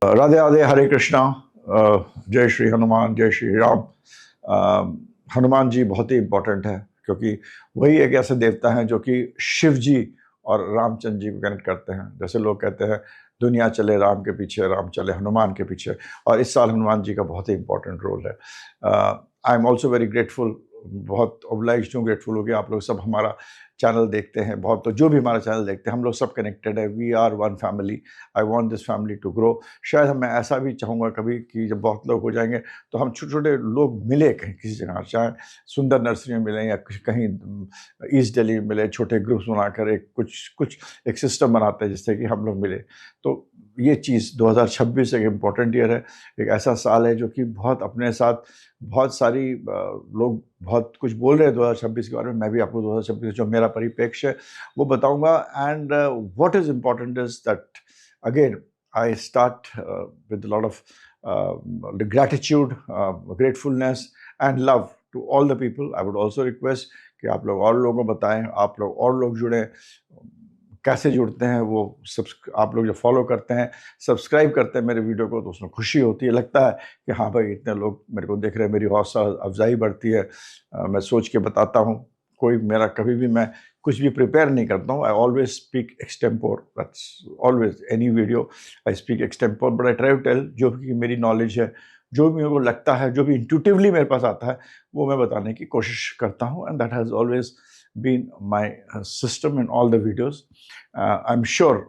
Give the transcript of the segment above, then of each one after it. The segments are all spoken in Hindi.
राधे राधे, हरे कृष्णा। जय श्री हनुमान, जय श्री राम। हनुमान जी बहुत ही इम्पोर्टेंट है, क्योंकि वही एक ऐसे देवता हैं जो कि शिव जी और रामचंद्र जी को कनेक्ट करते हैं। जैसे लोग कहते हैं दुनिया चले राम के पीछे, राम चले हनुमान के पीछे, और इस साल हनुमान जी का बहुत ही इम्पोर्टेंट रोल है। I am also very grateful, बहुत ऑब्लाइज्ड हूँ, ग्रेटफुल हो गया आप लोग सब हमारा चैनल देखते हैं बहुत। तो जो भी हमारा चैनल देखते हैं, हम लोग सब कनेक्टेड है, we are one family. I want this family to grow. शायद मैं ऐसा भी चाहूँगा कभी कि जब बहुत लोग हो जाएंगे तो हम छोटे छोटे लोग मिले कहीं किसी जगह, चाहे सुंदर नर्सरी में मिलें या कहीं ईस्ट दिल्ली में मिले, छोटे ग्रुप्स बनाकर एक कुछ एक सिस्टम बनाते हैं जिससे कि हम लोग मिले। तो ये चीज़ 2026 एक इम्पॉर्टेंट ईयर है, एक ऐसा साल है जो कि बहुत अपने साथ बहुत सारी लोग बहुत कुछ बोल रहे हैं 2026 के बारे में। मैं भी आपको 2026 जो मेरा परिप्रेक्ष्य है वो बताऊंगा। And what is important is that again I start with lot of gratitude, gratefulness and love to all the people. I would also request कि आप लोग और लोगों को बताएं, आप लोग और लोग जुड़ें। कैसे जुड़ते हैं वो आप लोग जो फॉलो करते हैं, सब्सक्राइब करते हैं मेरे वीडियो को, तो उसमें खुशी होती है, लगता है कि हाँ भाई इतने लोग मेरे को देख रहे हैं, मेरी हौसला अफजाई बढ़ती है। मैं सोच के बताता हूँ, कोई मेरा कभी भी मैं कुछ भी प्रिपेयर नहीं करता हूँ। I always speak extempore, that's always any video I speak extempore, but I try to tell जो भी मेरी नॉलेज है, जो भी मेरे को लगता है, जो भी इंट्यूटिवली मेरे पास आता है, वो मैं बताने की कोशिश करता हूँ। And that has always been my system in all the videos. I'm sure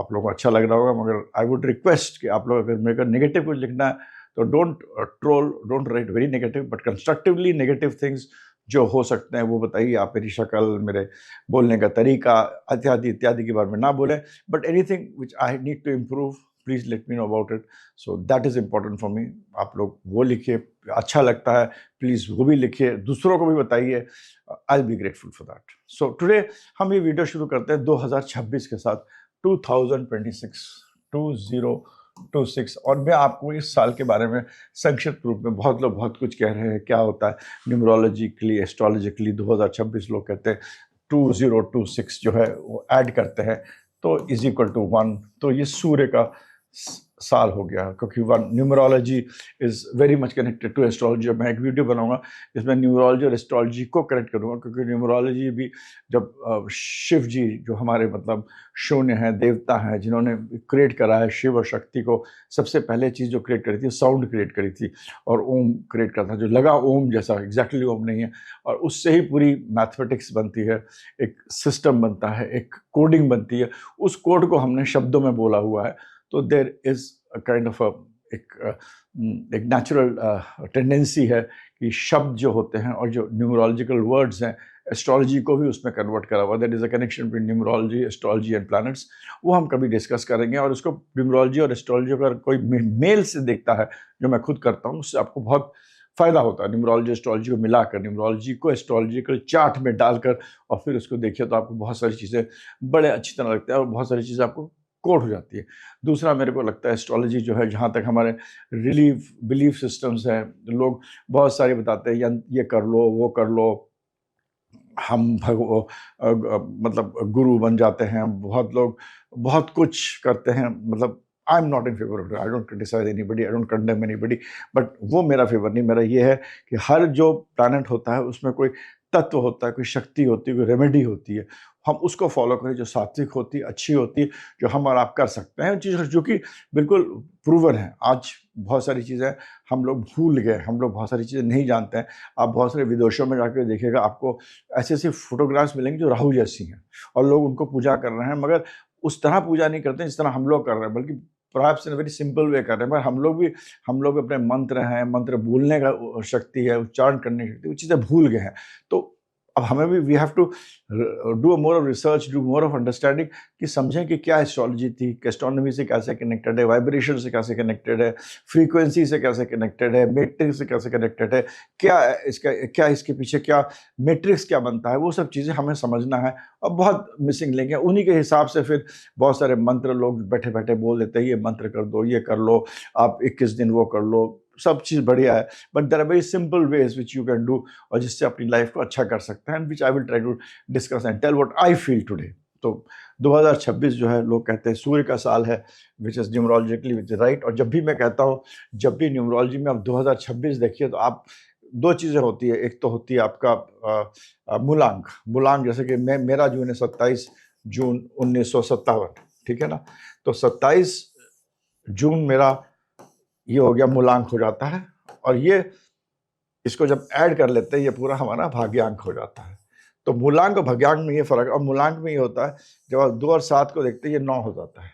आप लोगों को अच्छा लग रहा होगा, मगर I would request कि आप लोग अगर मेरे को नेगेटिव कुछ लिखना है तो don't troll, don't write very negative, but constructively negative things जो हो सकते हैं वो बताइए। आप मेरी शक्ल, मेरे बोलने का तरीका इत्यादि इत्यादि के बारे में ना बोलें, but anything which I need to improve please let me know about it. So that is important for me. आप लोग वो लिखिए, अच्छा लगता है प्लीज़ वो भी लिखिए, दूसरों को भी बताइए। आई will be grateful for that. So today हम ये वीडियो शुरू करते हैं 2026 के साथ, 2026 2026। और मैं आपको इस साल के बारे में संक्षिप्त रूप में, बहुत लोग बहुत कुछ कह रहे हैं क्या होता है न्यूमरोलॉजिकली, एस्ट्रोलॉजिकली 2026 लोग कहते हैं 2026 जो है वो ऐड करते हैं तो इज इक्वल टू 1। तो ये सूर्य का साल हो गया, क्योंकि one numerology is very much connected to astrology. मैं एक वीडियो बनाऊंगा जिसमें न्यूमरोलॉजी और एस्ट्रोलॉजी को कनेक्ट करूंगा, क्योंकि न्यूमरोलॉजी भी जब शिव जी जो हमारे मतलब शून्य हैं, देवता हैं, जिन्होंने क्रिएट करा है शिव और शक्ति को, सबसे पहले चीज़ जो क्रिएट करी थी साउंड क्रिएट करी थी, और ओम क्रिएट करा था जो लगा ओम जैसा, एग्जैक्टली ओम नहीं है, और उससे ही पूरी मैथमेटिक्स बनती है, एक सिस्टम बनता है, एक कोडिंग बनती है। उस कोड को हमने शब्दों में बोला हुआ है। तो देर इज काइंड ऑफ एक नेचुरल टेंडेंसी है कि शब्द जो होते हैं और जो न्यूमरोलॉजिकल वर्ड्स हैं, एस्ट्रोलॉजी को भी उसमें कन्वर्ट करा हुआ। That is a connection between numerology, astrology and planets. वो हम कभी डिस्कस करेंगे। और उसको न्यूमरोलॉजी और एस्ट्रोलॉजी अगर कोई मेल से देखता है, जो मैं खुद करता हूँ, उससे आपको बहुत फायदा होता है। न्यूमरोलॉजी एस्ट्रोलॉजी को मिलाकर, न्यूमरोलॉजी को एस्ट्रोलॉजिकल चार्ट में डालकर और फिर उसको देखिए तो आपको बहुत सारी चीज़ें बड़े अच्छी तरह लगता है और बहुत सारी चीज़ें आपको कोड हो जाती है। दूसरा मेरे को लगता है एस्ट्रोलॉजी जो है, जहाँ तक हमारे बिलीफ सिस्टम्स हैं, लोग बहुत सारे बताते हैं ये कर लो, वो कर लो, हम मतलब गुरु बन जाते हैं। बहुत लोग बहुत कुछ करते हैं, मतलब I am not in favour of it. I don't criticise anybody, I don't condemn anybody, but वो मेरा फेवर नहीं। मेरा ये है कि हर जो प्लैनेट होता है उसमें कोई तत्व होता है, कोई शक्ति होती है, कोई रेमेडी होती है, हम उसको फॉलो करें जो सात्विक होती है, अच्छी होती है, जो हम और आप कर सकते हैं, चीज़ जो कि बिल्कुल प्रूवन है। आज बहुत सारी चीज़ें हम लोग भूल गए, हम लोग बहुत सारी चीज़ें नहीं जानते हैं। आप बहुत सारे विदेशों में जाकर देखिएगा, आपको ऐसी ऐसी फोटोग्राफ्स मिलेंगी जो राहु जैसी हैं, और लोग उनको पूजा कर रहे हैं, मगर उस तरह पूजा नहीं करते जिस तरह हम लोग कर रहे हैं, बल्कि perhaps in a very simple वे कर रहे हैं। पर हम लोग अपने मंत्र हैं, मंत्र बोलने का शक्ति है, उच्चारण करने की शक्ति, वो चीज़ें भूल गए हैं। तो अब हमें भी we have to do more of research, do more of understanding, कि समझें कि क्या एस्ट्रोलॉजी थी, एस्ट्रोनॉमी से कैसे कनेक्टेड है, वाइब्रेशन से कैसे कनेक्टेड है, फ्रीक्वेंसी से कैसे कनेक्टेड है, मैट्रिक्स से कैसे कनेक्टेड है, क्या इसके पीछे क्या मैट्रिक्स क्या बनता है, वो सब चीज़ें हमें समझना है। और बहुत मिसिंग लिंक है, उन्हीं के हिसाब से फिर बहुत सारे मंत्र लोग बैठे बैठे बोल देते हैं, ये मंत्र कर दो, ये कर लो, आप 21 दिन वो कर लो, सब चीज़ बढ़िया है, but there are very simple ways which you can do, और जिससे अपनी लाइफ को अच्छा कर सकते हैं, which I will try to discuss and tell what I feel today. तो 2026 जो है लोग कहते हैं सूर्य का साल है, which is numerologically which right. और जब भी मैं कहता हूँ, जब भी न्यूमरोलॉजी में आप 2026 देखिए तो आप दो चीज़ें होती है। एक तो होती है आपका मूलांक। मूलांक जैसे कि मेरा जून है 27 जून 1957, ठीक है ना। तो 27 जून मेरा ये हो गया, मूलांक हो जाता है। और ये इसको जब ऐड कर लेते हैं, ये पूरा हमारा भाग्यांक हो जाता है। तो मूलांक और भाग्यांक में ये फर्क है। और मूलांक में ये होता है, जब आप 2 और 7 को देखते हैं, ये 9 हो जाता है।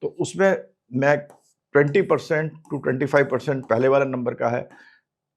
तो उसमें मैं 20% टू 25% पहले वाले नंबर का है,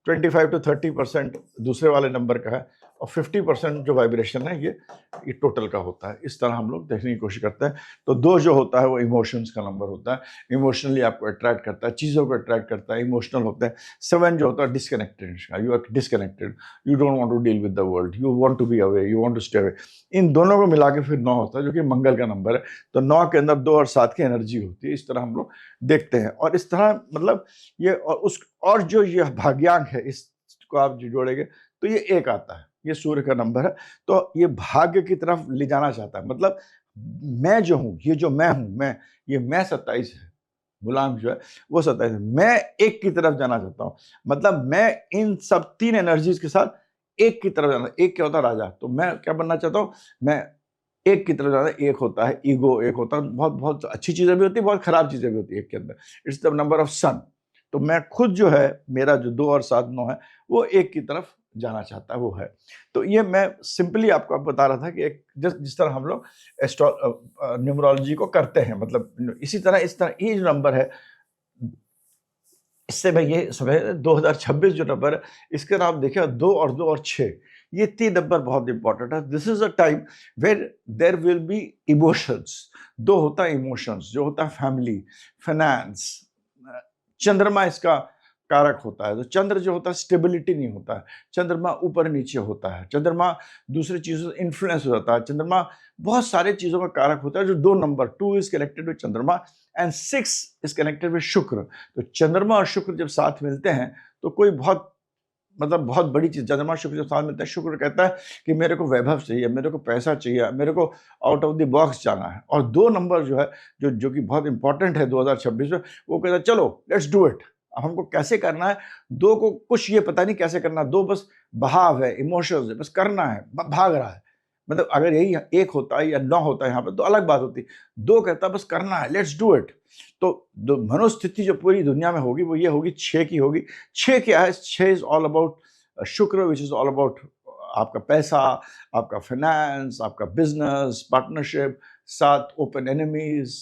25 to 30% दूसरे वाले नंबर का है, और 50% जो वाइब्रेशन है ये टोटल का होता है। इस तरह हम लोग देखने की कोशिश करते हैं। तो 2 जो होता है वो इमोशंस का नंबर होता है, इमोशनली आपको अट्रैक्ट करता है, चीज़ों को अट्रैक्ट करता है, इमोशनल होता है। 7 जो होता है disconnected, you are disconnected, you don't want to deal with the world, you want to be away, you want to stay away. इन दोनों को मिला के फिर 9 होता है, जो कि मंगल का नंबर है। तो 9 के अंदर 2 और 7 की एनर्जी होती है। इस तरह हम लोग देखते हैं। और इस तरह मतलब ये और जो ये भाग्यांक है, इसको आप जो जोड़ेंगे तो ये 1 आता है। ये सूर्य का नंबर है। तो ये भाग्य की तरफ ले जाना चाहता है। मतलब मैं जो हूं, ये जो मैं हूं, मैं 27 है, मूलांक जो है वो 27 है। मैं 1 की तरफ जाना चाहता हूं। मतलब मैं इन सब 3 एनर्जीज के साथ 1 की तरफ जाना। 1 क्या होता है? राजा। तो मैं क्या बनना चाहता हूं? मैं 1 की तरफ जाना। 1 होता है ईगो, 1 होता है बहुत बहुत अच्छी चीजें भी होती है, बहुत खराब चीजें भी होती है 1 के अंदर। इट्स द नंबर ऑफ सन। तो मैं खुद जो है, मेरा जो 2 और 7 9 है, वो 1 की तरफ जाना चाहता है, वो है। तो ये मैं सिंपली आपको बता रहा था कि एक जिस तरह हम लोग न्यूमरोलॉजी को करते हैं, मतलब इस तरह ये जो नंबर है, इससे मैं ये समझ 2026 जो नंबर है, इसके नाम आप देखिए 2 और 6, ये 3 नंबर बहुत इंपॉर्टेंट है। This is a time where there will be emotions. 2 होता है इमोशंस, जो होता है फैमिली, फाइनेंस। चंद्रमा इसका कारक होता है। तो चंद्र जो होता है स्टेबिलिटी नहीं होता है, चंद्रमा ऊपर नीचे होता है, चंद्रमा दूसरी चीजों से इन्फ्लुएंस हो जाता है, चंद्रमा बहुत सारे चीजों का कारक होता है। जो 2 नंबर 2 इज कनेक्टेड विद चंद्रमा एंड 6 इज कनेक्टेड विद शुक्र। तो चंद्रमा और शुक्र जब साथ मिलते हैं तो कोई बहुत बहुत बड़ी चीज, चंद्रमा शुक्र जब साथ मिलता है, शुक्र कहता है कि मेरे को वैभव चाहिए, मेरे को पैसा चाहिए, मेरे को आउट ऑफ द बॉक्स जाना है। और 2 नंबर जो है, जो कि बहुत इंपॉर्टेंट है 2026 में, वो कहता है चलो लेट्स डू इट। अब हमको कैसे करना है? 2 को कुछ ये पता नहीं कैसे करना। 2 बस बहाव है, इमोशंस है, बस करना है, भाग रहा है। मतलब अगर यही 1 होता है या 9 होता है यहाँ पे तो अलग बात होती। 2 कहता है बस करना है, लेट्स डू इट। तो मनोस्थिति जो पूरी दुनिया में होगी वो ये होगी, 6 की होगी। 6 क्या है? 6 इज ऑल अबाउट शुक्र, विच इज ऑल अबाउट आपका पैसा, आपका फाइनेंस, आपका बिजनेस, पार्टनरशिप। 7 ओपन एनिमीज,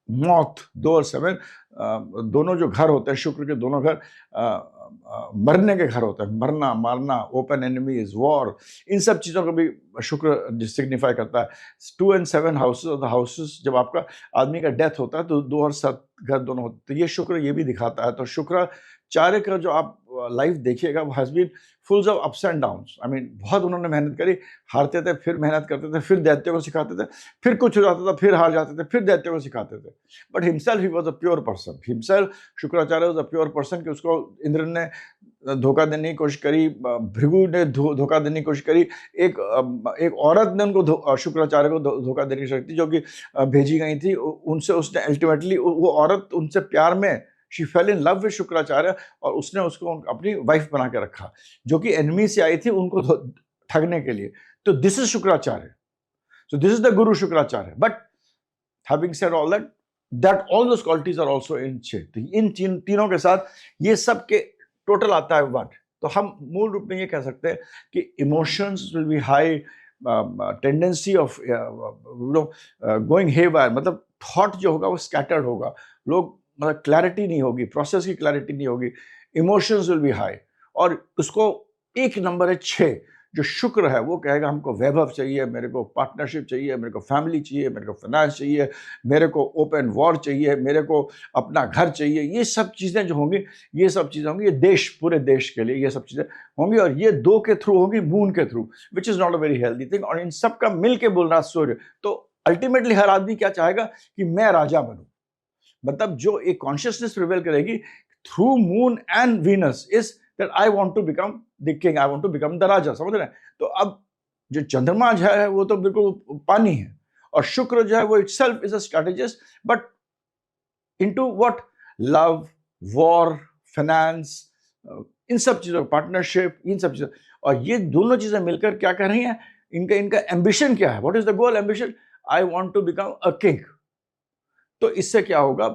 मौत। 2 और 7 दोनों जो घर होते हैं शुक्र के, दोनों घर मरने के घर होते हैं, मरना, मारना, ओपन एनिमीज, वॉर। इन सब चीज़ों को भी शुक्र सिग्निफाई करता है। 2 and 7 houses of the houses, जब आपका आदमी का डेथ होता है तो 2 और 7 घर दोनों होते हैं। तो ये शुक्र ये भी दिखाता है। तो शुक्राचार्य का जो आप लाइफ देखिएगा, वो has been full of ups and downs. I mean बहुत उन्होंने मेहनत करी, हारते थे, फिर मेहनत करते थे, फिर दैत्यों को सिखाते थे, फिर कुछ हो जाता था, फिर हार जाते थे, फिर दैत्यों को सिखाते थे। But himself he was a pure person. Himself Shukracharya was a pure person. कि उसको इंद्र ने धोखा देने की कोशिश करी, भृगु ने धोखा देने की कोशिश करी, एक औरत ने उनको शुक्राचार्य को धोखा देने की कोशिश की, जो कि भेजी गई थी उनसे। उसने अल्टीमेटली, वो औरत उनसे प्यार में, she fail in love with Shukracharya, और उसने उसको अपनी वाइफ बना के रखा, जो कि एनिमी से आई थी उनको ठगने के लिए। तो this is Shukracharya. So this is the guru Shukracharya. But having said all that all those qualities are also in 6। तो इन तीनों के साथ ये सब के टोटल आता है 1। तो हम मूल रूप में ये कह सकते हैं कि emotions will be high, tendency of going haywire. मतलब थॉट जो होगा वो स्कैटर्ड होगा, लोग मतलब क्लैरिटी नहीं होगी, प्रोसेस की क्लैरिटी नहीं होगी, इमोशंस विल बी हाई। और उसको एक नंबर है 6, जो शुक्र है, वो कहेगा हमको वैभव चाहिए, मेरे को पार्टनरशिप चाहिए, मेरे को फैमिली चाहिए, मेरे को फाइनेंस चाहिए, मेरे को ओपन वॉर चाहिए, मेरे को अपना घर चाहिए। ये सब चीज़ें जो होंगी, ये सब चीज़ें होंगी, ये देश, पूरे देश के लिए ये सब चीज़ें होंगी। और ये 2 के थ्रू होंगी, मून के through, which is not a very healthy thing. और इन सब का मिल के बोल रहा सूर्य। तो अल्टीमेटली हर आदमी क्या चाहेगा कि मैं राजा बनूं। मतलब जो एक कॉन्शियसनेस प्रिवेल करेगी through moon and Venus is that I want to become the king, I want to become the raja. समझ रहे हैं? तो अब जो चंद्रमा है वो तो बिल्कुल पानी है, और शुक्र जो है वो itself is a strategist, but into what, love, war, finance, इन सब चीजों, पार्टनरशिप, इन सब चीजों। और ये दोनों चीजें मिलकर क्या कर रही हैं, इनका इनका एम्बिशन क्या है, what is the goal, ambition, I want to become a king. तो इससे क्या होगा,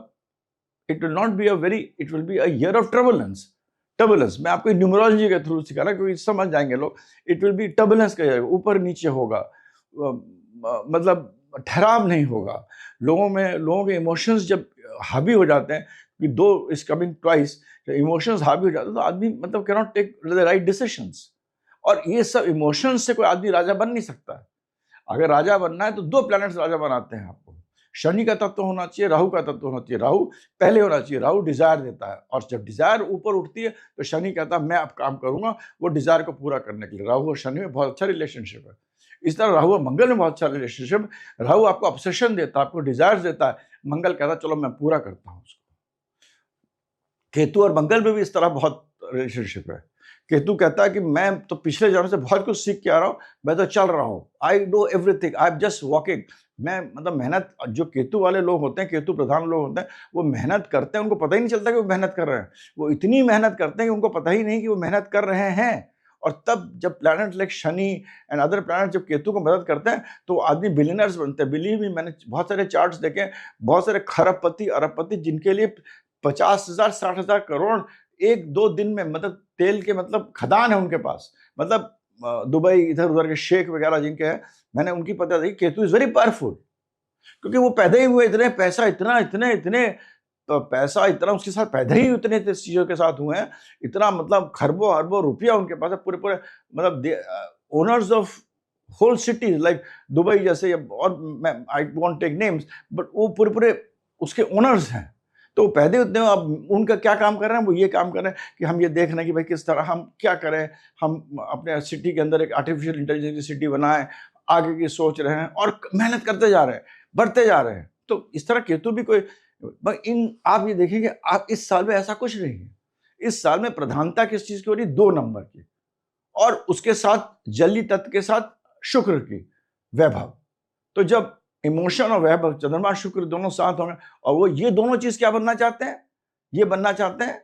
it will not be a very, it will be a year of turbulence. Turbulence मैं आपको न्यूमरोलॉजी के थ्रू सिखा रहा, क्योंकि समझ जाएंगे लोग। इट विल बी टर्बुलेंस का, ऊपर नीचे होगा, मतलब ठहराव नहीं होगा लोगों में। लोगों के इमोशंस जब हावी हो जाते हैं, कि दो इज कमिंग ट्वाइस, इमोशंस हावी हो जाते हैं तो आदमी मतलब can not take the right decisions. और ये सब इमोशंस से कोई आदमी राजा बन नहीं सकता। अगर राजा बनना है तो दो प्लैनेट्स राजा बनाते हैं आपको। शनि का तत्व होना चाहिए, राहु का तत्व होना चाहिए। राहु पहले होना चाहिए, राहु डिजायर देता है, और जब डिजायर ऊपर उठती है तो शनि कहता है मैं अब काम करूंगा वो डिजायर को पूरा करने के लिए। राहु और शनि में बहुत अच्छा रिलेशनशिप है। इस तरह राहु और मंगल में बहुत अच्छा रिलेशनशिप। राहु आपको ऑब्सेशन देता है, आपको डिजायर देता है, मंगल कहता है चलो मैं पूरा करता हूँ उसको। केतु और मंगल में भी इस तरह बहुत रिलेशनशिप है। केतु कहता है कि मैं तो पिछले जन्म से बहुत कुछ सीख के आ रहा हूँ, मैं तो चल रहा हूँ, I do everything, I am just walking. मैं मतलब मेहनत, जो केतु वाले लोग होते हैं, केतु प्रधान लोग होते हैं, वो मेहनत करते हैं, उनको पता ही नहीं चलता कि वो मेहनत कर रहे हैं। वो इतनी मेहनत करते हैं कि उनको पता ही नहीं कि वो मेहनत कर रहे हैं। और तब जब planet like Shani and other planet जब केतु को मदद करते हैं तो आदमी बिलियनर्स बनते हैं। बिलीव मी, मैंने बहुत सारे चार्ट्स देखे, बहुत सारे खरबपति अरबपति जिनके लिए 50,000 60,000 करोड़ एक दो दिन में, मतलब तेल के मतलब खदान है उनके पास, मतलब दुबई इधर उधर के शेख वगैरह जिनके हैं, मैंने उनकी पता दी। केतु इज वेरी पावरफुल, क्योंकि वो पैदा ही हुए इतने पैसा, इतना इतने इतने पैसा, इतना उसके साथ पैदा ही उतने चीजों के साथ हुए हैं, इतना मतलब खरबों अरबों रुपया उनके पास है। पूरे पूरे मतलब owners of whole cities like Dubai जैसे, और मैं I want take names, but वो पूरे पूरे उसके ओनर्स हैं। तो पैदे उतने, अब उनका क्या काम कर रहे हैं, वो ये काम कर रहे हैं कि हम ये देख रहे हैं कि भाई किस तरह हम क्या करें, हम अपने सिटी के अंदर एक आर्टिफिशियल इंटेलिजेंस की सिटी बनाएं, आगे की सोच रहे हैं और मेहनत करते जा रहे हैं, बढ़ते जा रहे हैं। तो इस तरह केतु भी कोई, इन आप ये देखेंगे, आप इस साल में ऐसा कुछ नहीं है। इस साल में प्रधानता किस चीज की हो रही, 2 नंबर की, और उसके साथ जली तत्व के साथ शुक्र की, वैभव। तो जब इमोशन और वैभव, चंद्रमा शुक्र दोनों साथ होंगे, और वो ये दोनों चीज क्या बनना चाहते हैं, ये बनना चाहते हैं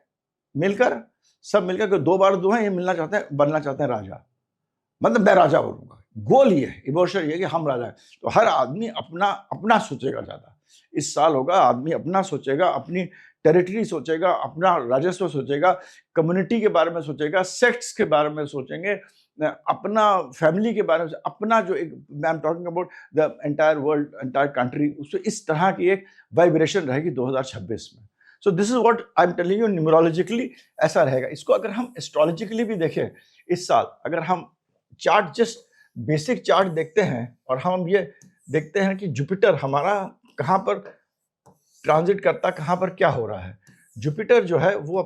मिलकर, सब मिलकर, 2 बार 2 हैं, ये मिलना चाहते हैं, बनना चाहते हैं राजा। मतलब मैं राजा बनूंगा, गोल ये है, इमोशन ये कि हम राजा हैं। तो हर आदमी अपना अपना सोचेगा ज्यादा। इस साल होगा आदमी अपना सोचेगा, अपनी टेरिटरी सोचेगा, अपना राजस्व सोचेगा, कम्युनिटी के बारे में सोचेगा, सेक्ट्स के बारे में सोचेंगे, अपना फैमिली के बारे में, अपना जो एक, I am talking about the entire world, entire country, उसमें इस तरह की एक वाइब्रेशन रहेगी 2026 में। सो this is what I am telling you, numerologically ऐसा रहेगा। इसको अगर हम एस्ट्रोलॉजिकली भी देखें इस साल, अगर हम चार्ट, जस्ट बेसिक चार्ट देखते हैं, और हम ये देखते हैं कि जुपिटर हमारा कहाँ पर ट्रांजिट करता, कहाँ पर क्या हो रहा है। जुपिटर जो है वो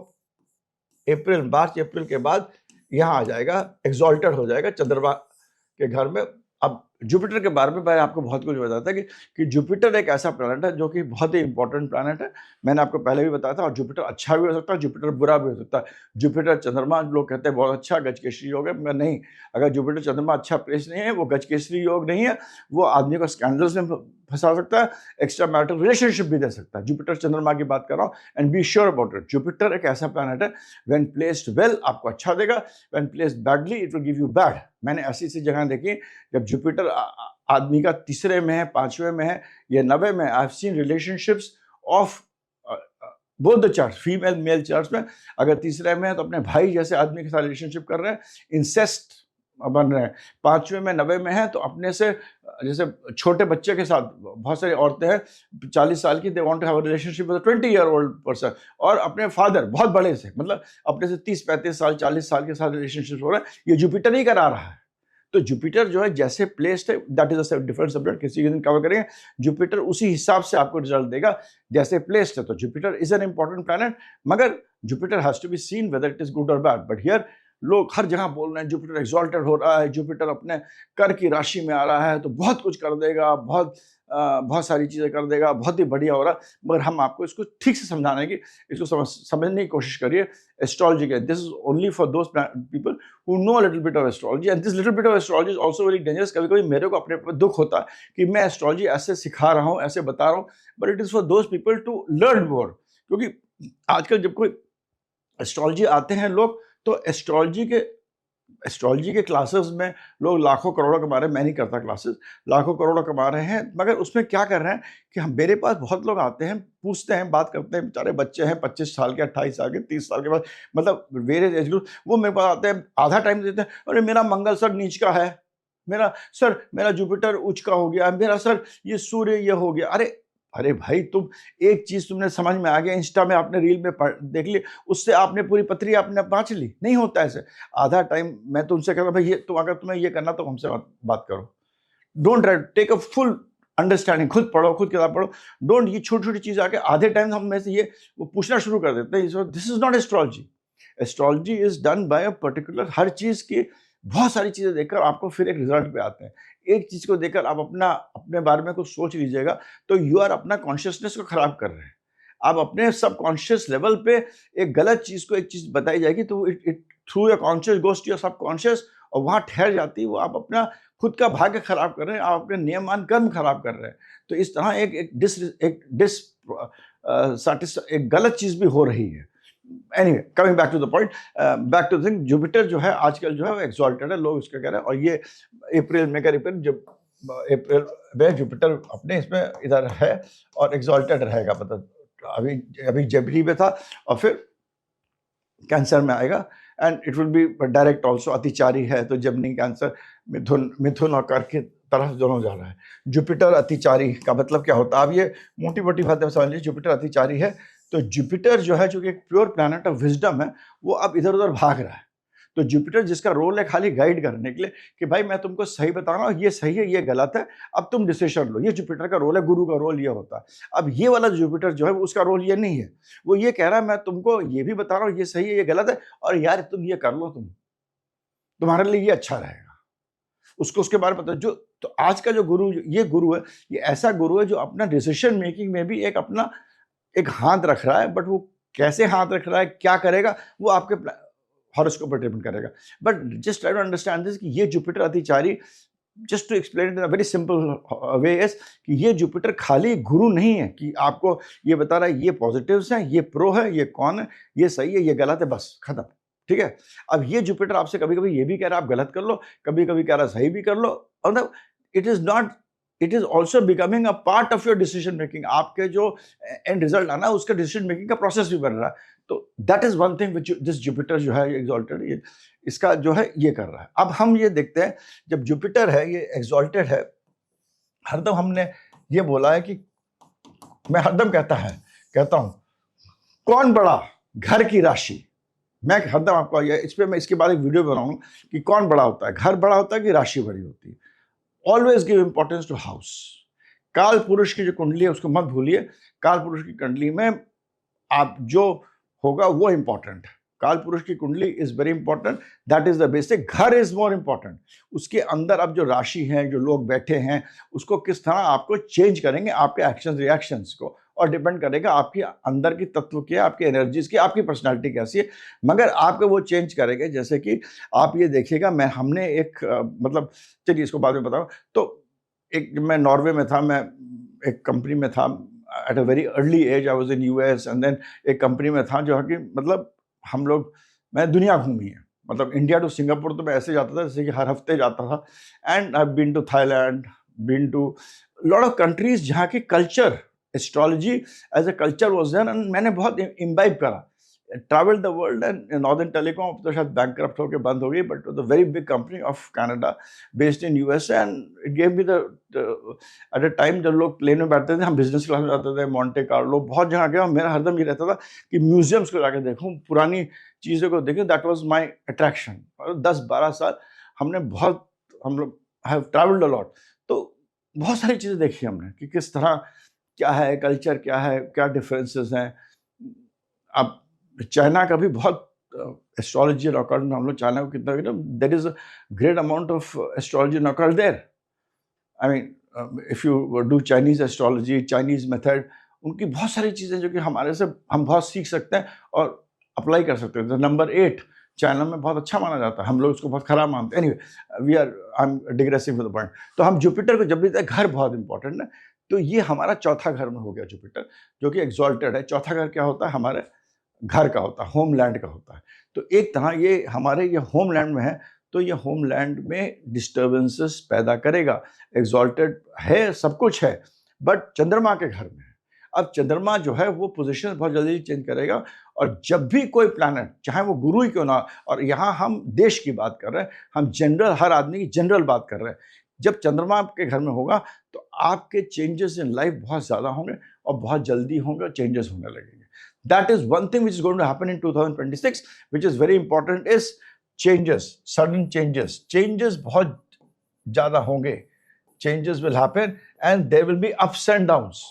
अप्रैल, मार्च अप्रैल के बाद यहाँ आ जाएगा, एक्सॉल्टेड हो जाएगा चंद्रमा के घर में। अब जुपिटर के बारे में मैंने आपको बहुत कुछ बताया था कि जुपिटर एक ऐसा प्लैनेट है जो कि बहुत ही इंपॉर्टेंट प्लैनेट है। मैंने आपको पहले भी बताया था। और जुपिटर अच्छा भी हो सकता है, जुपिटर बुरा भी हो सकता है। जुपिटर चंद्रमा लोग कहते हैं बहुत अच्छा गजकेसरी योग है, मैं नहीं। अगर जुपिटर चंद्रमा अच्छा प्लेस नहीं है, वो गजकेसरी योग नहीं है, वो आदमी को स्कैंडल्स में फंसा सकता है, एक्स्ट्रा मैरिटल रिलेशनशिप भी दे सकता है। जुपिटर चंद्रमा की बात कर रहा हूँ, and be sure about it. Jupiter एक ऐसा प्लैनेट है, व्हेन प्लेस्ड वेल आपको अच्छा देगा, when placed badly it will give you bad. मैंने ऐसी ऐसी जगह देखी जब जुपिटर आदमी का 3रे में है, 5वें में है, या 90 में। I have seen relationships of both the charts, female male charts में। अगर 3रे में है तो अपने भाई जैसे आदमी के साथ रिलेशनशिप कर रहे हैं, इंसेस्ट बन रहे हैं। 5वें में 90 में है तो अपने से, जैसे छोटे बच्चे के साथ, बहुत सारी औरतें हैं 40 साल की, they want to have a relationship with 20-year-old person, और अपने फादर बहुत बड़े से, मतलब अपने से 30-35 साल 40 साल के साथ रिलेशनशिप हो रहा है। ये जुपिटर ही करा रहा है। तो जुपिटर जो है जैसे प्लेस्ड है, that is a different subject, किसी के दिन कवर करेंगे। जुपिटर उसी हिसाब से आपको रिजल्ट देगा जैसे प्लेस्ड है। तो Jupiter is an important planet, मगर Jupiter has to be seen whether it is good और बैड। बट हियर लोग हर जगह बोल रहे हैं जुपिटर एक्सॉल्टेड हो रहा है, जुपिटर अपने कर की राशि में आ रहा है तो बहुत कुछ कर देगा, बहुत सारी चीज़ें कर देगा, बहुत ही बढ़िया हो रहा है। मगर हम आपको इसको ठीक से समझाने की, इसको समझने की कोशिश करिए। एस्ट्रोलॉजी के this is only for those people who know a little bit of astrology, and this little bit of astrology is also very dangerous. कभी कभी मेरे को अपने ऊपर दुख होता है कि मैं एस्ट्रोलॉजी ऐसे सिखा रहा हूँ, ऐसे बता रहा हूँ, but it is for those people to learn more. क्योंकि आजकल जब कोई एस्ट्रोलॉजी आते हैं लोग, तो एस्ट्रोलॉजी के क्लासेस में लोग लाखों करोड़ों कमा रहे हैं। मैं नहीं करता क्लासेस, लाखों करोड़ों कमा रहे हैं, मगर उसमें क्या कर रहे हैं कि हम, मेरे पास बहुत लोग आते हैं, पूछते हैं, बात करते हैं, बेचारे बच्चे हैं 25 साल के, 28 साल के, 30 साल के बाद, मतलब वेरियस एज ग्रुप, वो मेरे पास आते हैं, आधा टाइम देते हैं, अरे मेरा मंगल सर नीच का है, मेरा जुपिटर उच्च का हो गया, मेरा सर ये सूर्य ये हो गया। अरे भाई, तुम एक चीज तुमने समझ में आ गया, इंस्टा में आपने रील में देख ली, उससे आपने पूरी पत्री आपने बांच ली? नहीं होता ऐसे। आधा टाइम मैं तो उनसे कहता भाई, ये तुम, अगर तुम्हें ये करना तो हमसे बात करो। Don't try take a full understanding, खुद पढ़ो, खुद किताब पढ़ो। डोंट ये छोटी छोटी चीज आके आधे टाइम हम में से ये वो पूछना शुरू कर देते हैं। This is not astrology. Astrology is done by a particular, हर चीज की बहुत सारी चीजें देखकर आपको फिर एक रिजल्ट पे आते हैं। एक चीज को देखकर आप अपने बारे में कुछ सोच लीजिएगा, तो यू आर अपना कॉन्शियसनेस को खराब कर रहे हैं। आप अपने सबकॉन्शियस लेवल पे एक गलत चीज को एक चीज बताई जाएगी, तो it through your conscious goes to your subconscious, और वहां ठहर जाती है वो। आप अपना खुद का भाग्य खराब कर रहे हैं, आप अपने नियमान कर्म खराब कर रहे हैं। तो इस तरह एक गलत चीज भी हो रही है। Anyway, coming back to the point, back to the thing, Jupiter जो है आजकल जो है वो एक्सॉल्टेड है, लोग इसका कह रहे हैं। और ये अप्रैल में जब अप्रैल में जुपिटर अपने इसमें इधर है और एक्सॉल्टेड रहेगा, मतलब अभी अभी जेमिनी में था और फिर कैंसर में आएगा, and it will be direct also, अतिचारी है, तो जेमिनी, कैंसर, मिथुन और कर्क की तरफ दोनों जा रहा है। जुपिटर अतिचारी का मतलब क्या होता है? अब ये मोटी मोटी बातें समझ लीजिए। जुपिटर अतिचारी है, तो जुपिटर जो है, जो कि एक प्योर प्लैनेट ऑफ विजडम है, वो अब इधर उधर भाग रहा है। तो जुपिटर जिसका रोल है खाली गाइड करने के लिए कि भाई मैं तुमको सही बता रहा हूँ, ये सही है, ये गलत है, अब तुम डिसीजन लो, ये जुपिटर का रोल है। गुरु का रोल ये होता है। अब ये वाला जुपिटर जो है उसका रोल ये नहीं है। वो ये कह रहा है मैं तुमको ये भी बता रहा हूँ, ये सही है, ये गलत है, और यार तुम ये कर लो, तुम्हारे लिए ये अच्छा रहेगा। उसको उसके बारे में पता। जो तो आज का जो गुरु, ये गुरु है, ये ऐसा गुरु है जो अपना डिसीजन मेकिंग में भी एक हाथ रख रहा है, बट वो कैसे हाथ रख रहा है, क्या करेगा, वो आपके हॉरोस्कोप पर डिपेंड करेगा। But just try to understand this कि ये जुपिटर अतिचारी, just to explain in a very simple way is कि ये जुपिटर खाली गुरु नहीं है कि आपको ये बता रहा है ये पॉजिटिव्स हैं, ये प्रो है, ये कौन है, ये सही है, ये गलत है, बस खत्म। ठीक है। अब ये जुपिटर आपसे कभी कभी ये भी कह रहा है आप गलत कर लो, कभी कभी कह रहा है सही भी कर लो। मतलब it is also becoming a part of your decision making. आपके जो एंड रिजल्ट आना, उसका डिसीजन मेकिंग का प्रोसेस भी बन रहा है। तो that is one thing which this Jupiter जो है एक्सॉल्टेड, इसका जो है ये कर रहा है। अब हम ये देखते हैं, जब जुपिटर है ये एक्सॉल्टेड है, हरदम हमने ये बोला है कि मैं हरदम कहता हूं कौन बड़ा, घर की राशि। मैं हरदम आपको इस पे मैं इसके बाद एक वीडियो बनाऊंगा कि कौन बड़ा होता है, घर बड़ा होता है कि राशि बड़ी होती है। Always give importance to house. काल पुरुष की जो कुंडली है उसको मत भूलिए। काल पुरुष की कुंडली में आप जो होगा वो इंपॉर्टेंट है। काल पुरुष की कुंडली is very important, that is the basic. घर इज मोर इंपॉर्टेंट। उसके अंदर अब जो राशि है, जो लोग बैठे हैं, उसको किस तरह आपको चेंज करेंगे, आपके एक्शन रिएक्शंस को, और डिपेंड करेगा आपकी अंदर की तत्व क्या, आपकी एनर्जीज की, आपकी पर्सनालिटी कैसी है। मगर आपको वो चेंज करेंगे। जैसे कि आप ये देखिएगा, हमने एक मतलब, चलिए इसको बाद में बताऊँ। तो मैं नॉर्वे में था, मैं एक कंपनी में था at a very early age. I was in US, and then एक कंपनी में था जो है कि मतलब मैं दुनिया घूमी है। मतलब इंडिया टू सिंगापुर तो मैं ऐसे जाता था जैसे कि हर हफ्ते जाता था। And I been to Thailand, been to lot of countries जहाँ की culture, astrology as a culture was there, and मैंने बहुत इम्बाइब करा। Travelled the world. And northern telecom तो शायद बैंकक्रप्ट होकर बंद हो गई, but the very big company of Canada based in USA, and it gave me the at a time जब लोग प्लेन में बैठते थे, हम बिजनेस क्लास में जाते थे, मॉन्टे कार्लो, बहुत जगह गया। मेरा हरदम ये रहता था कि म्यूजियम्स को जाकर देखूं, पुरानी चीज़ों को देखूं। That was my attraction. 10-12 साल हम लोग हैव ट्रैवल्ड अ लॉट। तो बहुत सारी चीज़ें देखी हमने कि किस तरह क्या है कल्चर, क्या है, क्या डिफरेंसेस हैं। अब चाइना का भी बहुत एस्ट्रोलॉजी एंड ऑकल्ट में हम लोग चाइना को कितना, there is a great amount of astrology and occult there. I mean if you do Chinese astrology, Chinese method, उनकी बहुत सारी चीज़ें जो कि हमारे से हम बहुत सीख सकते हैं और अप्लाई कर सकते हैं। नंबर 8 चाइना में बहुत अच्छा माना जाता है, हम लोग उसको बहुत खराब मानते हैं। Anyway we are, I am digressing with the point. तो हम जुपिटर को जब भी देखते हैं, घर बहुत इंपॉर्टेंट है, तो ये हमारा चौथा घर में हो गया जुपिटर, जो कि एक्सॉल्टेड है। चौथा घर क्या होता है? हमारे घर का होता है, होमलैंड का होता है। तो एक तरह ये हमारे ये होमलैंड में है, तो ये होमलैंड में डिस्टर्बेंसेस पैदा करेगा। एक्सॉल्टेड है, सब कुछ है, बट चंद्रमा के घर में है। अब चंद्रमा जो है वो पोजीशन बहुत जल्दी चेंज करेगा, और जब भी कोई प्लैनेट, चाहे वो गुरु ही क्यों ना, और यहाँ हम देश की बात कर रहे हैं, हम जनरल, हर आदमी की जनरल बात कर रहे हैं, जब चंद्रमा आपके घर में होगा तो आपके चेंजेस इन लाइफ बहुत ज़्यादा होंगे और बहुत जल्दी होंगे, चेंजेस होने लगेंगे। That is one thing which is going to happen in 2026, which is very important, is changes, sudden changes. Changes बहुत ज़्यादा होंगे, changes will happen, and there will be ups and downs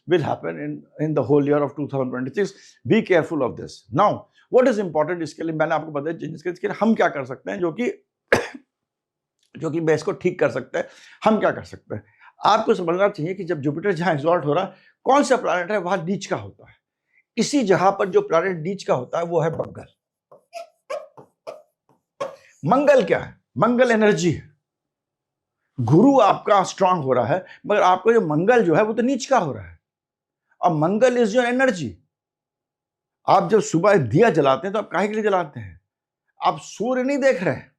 will happen in the whole year of 2026. Be careful of this. Now, what is important, इसके लिए मैंने आपको बताया चेंजेस के लिए हम क्या कर सकते हैं, जो कि बेस को ठीक कर सकते हैं। हम क्या कर सकते हैं, आपको समझना चाहिए कि जब जुपिटर जहां एक्सॉल्ट हो रहा है, कौन सा प्लैनेट है वहां नीच का होता है। इसी जगह पर जो प्लैनेट नीच का होता है वो है मंगल। मंगल क्या है? मंगल एनर्जी है। गुरु आपका स्ट्रांग हो रहा है, मगर आपका जो मंगल जो है वो तो नीच का हो रहा है, और मंगल इज योर एनर्जी। आप जब सुबह दिया जलाते हैं तो आप काहे के लिए जलाते हैं? आप सूर्य नहीं देख रहे हैं,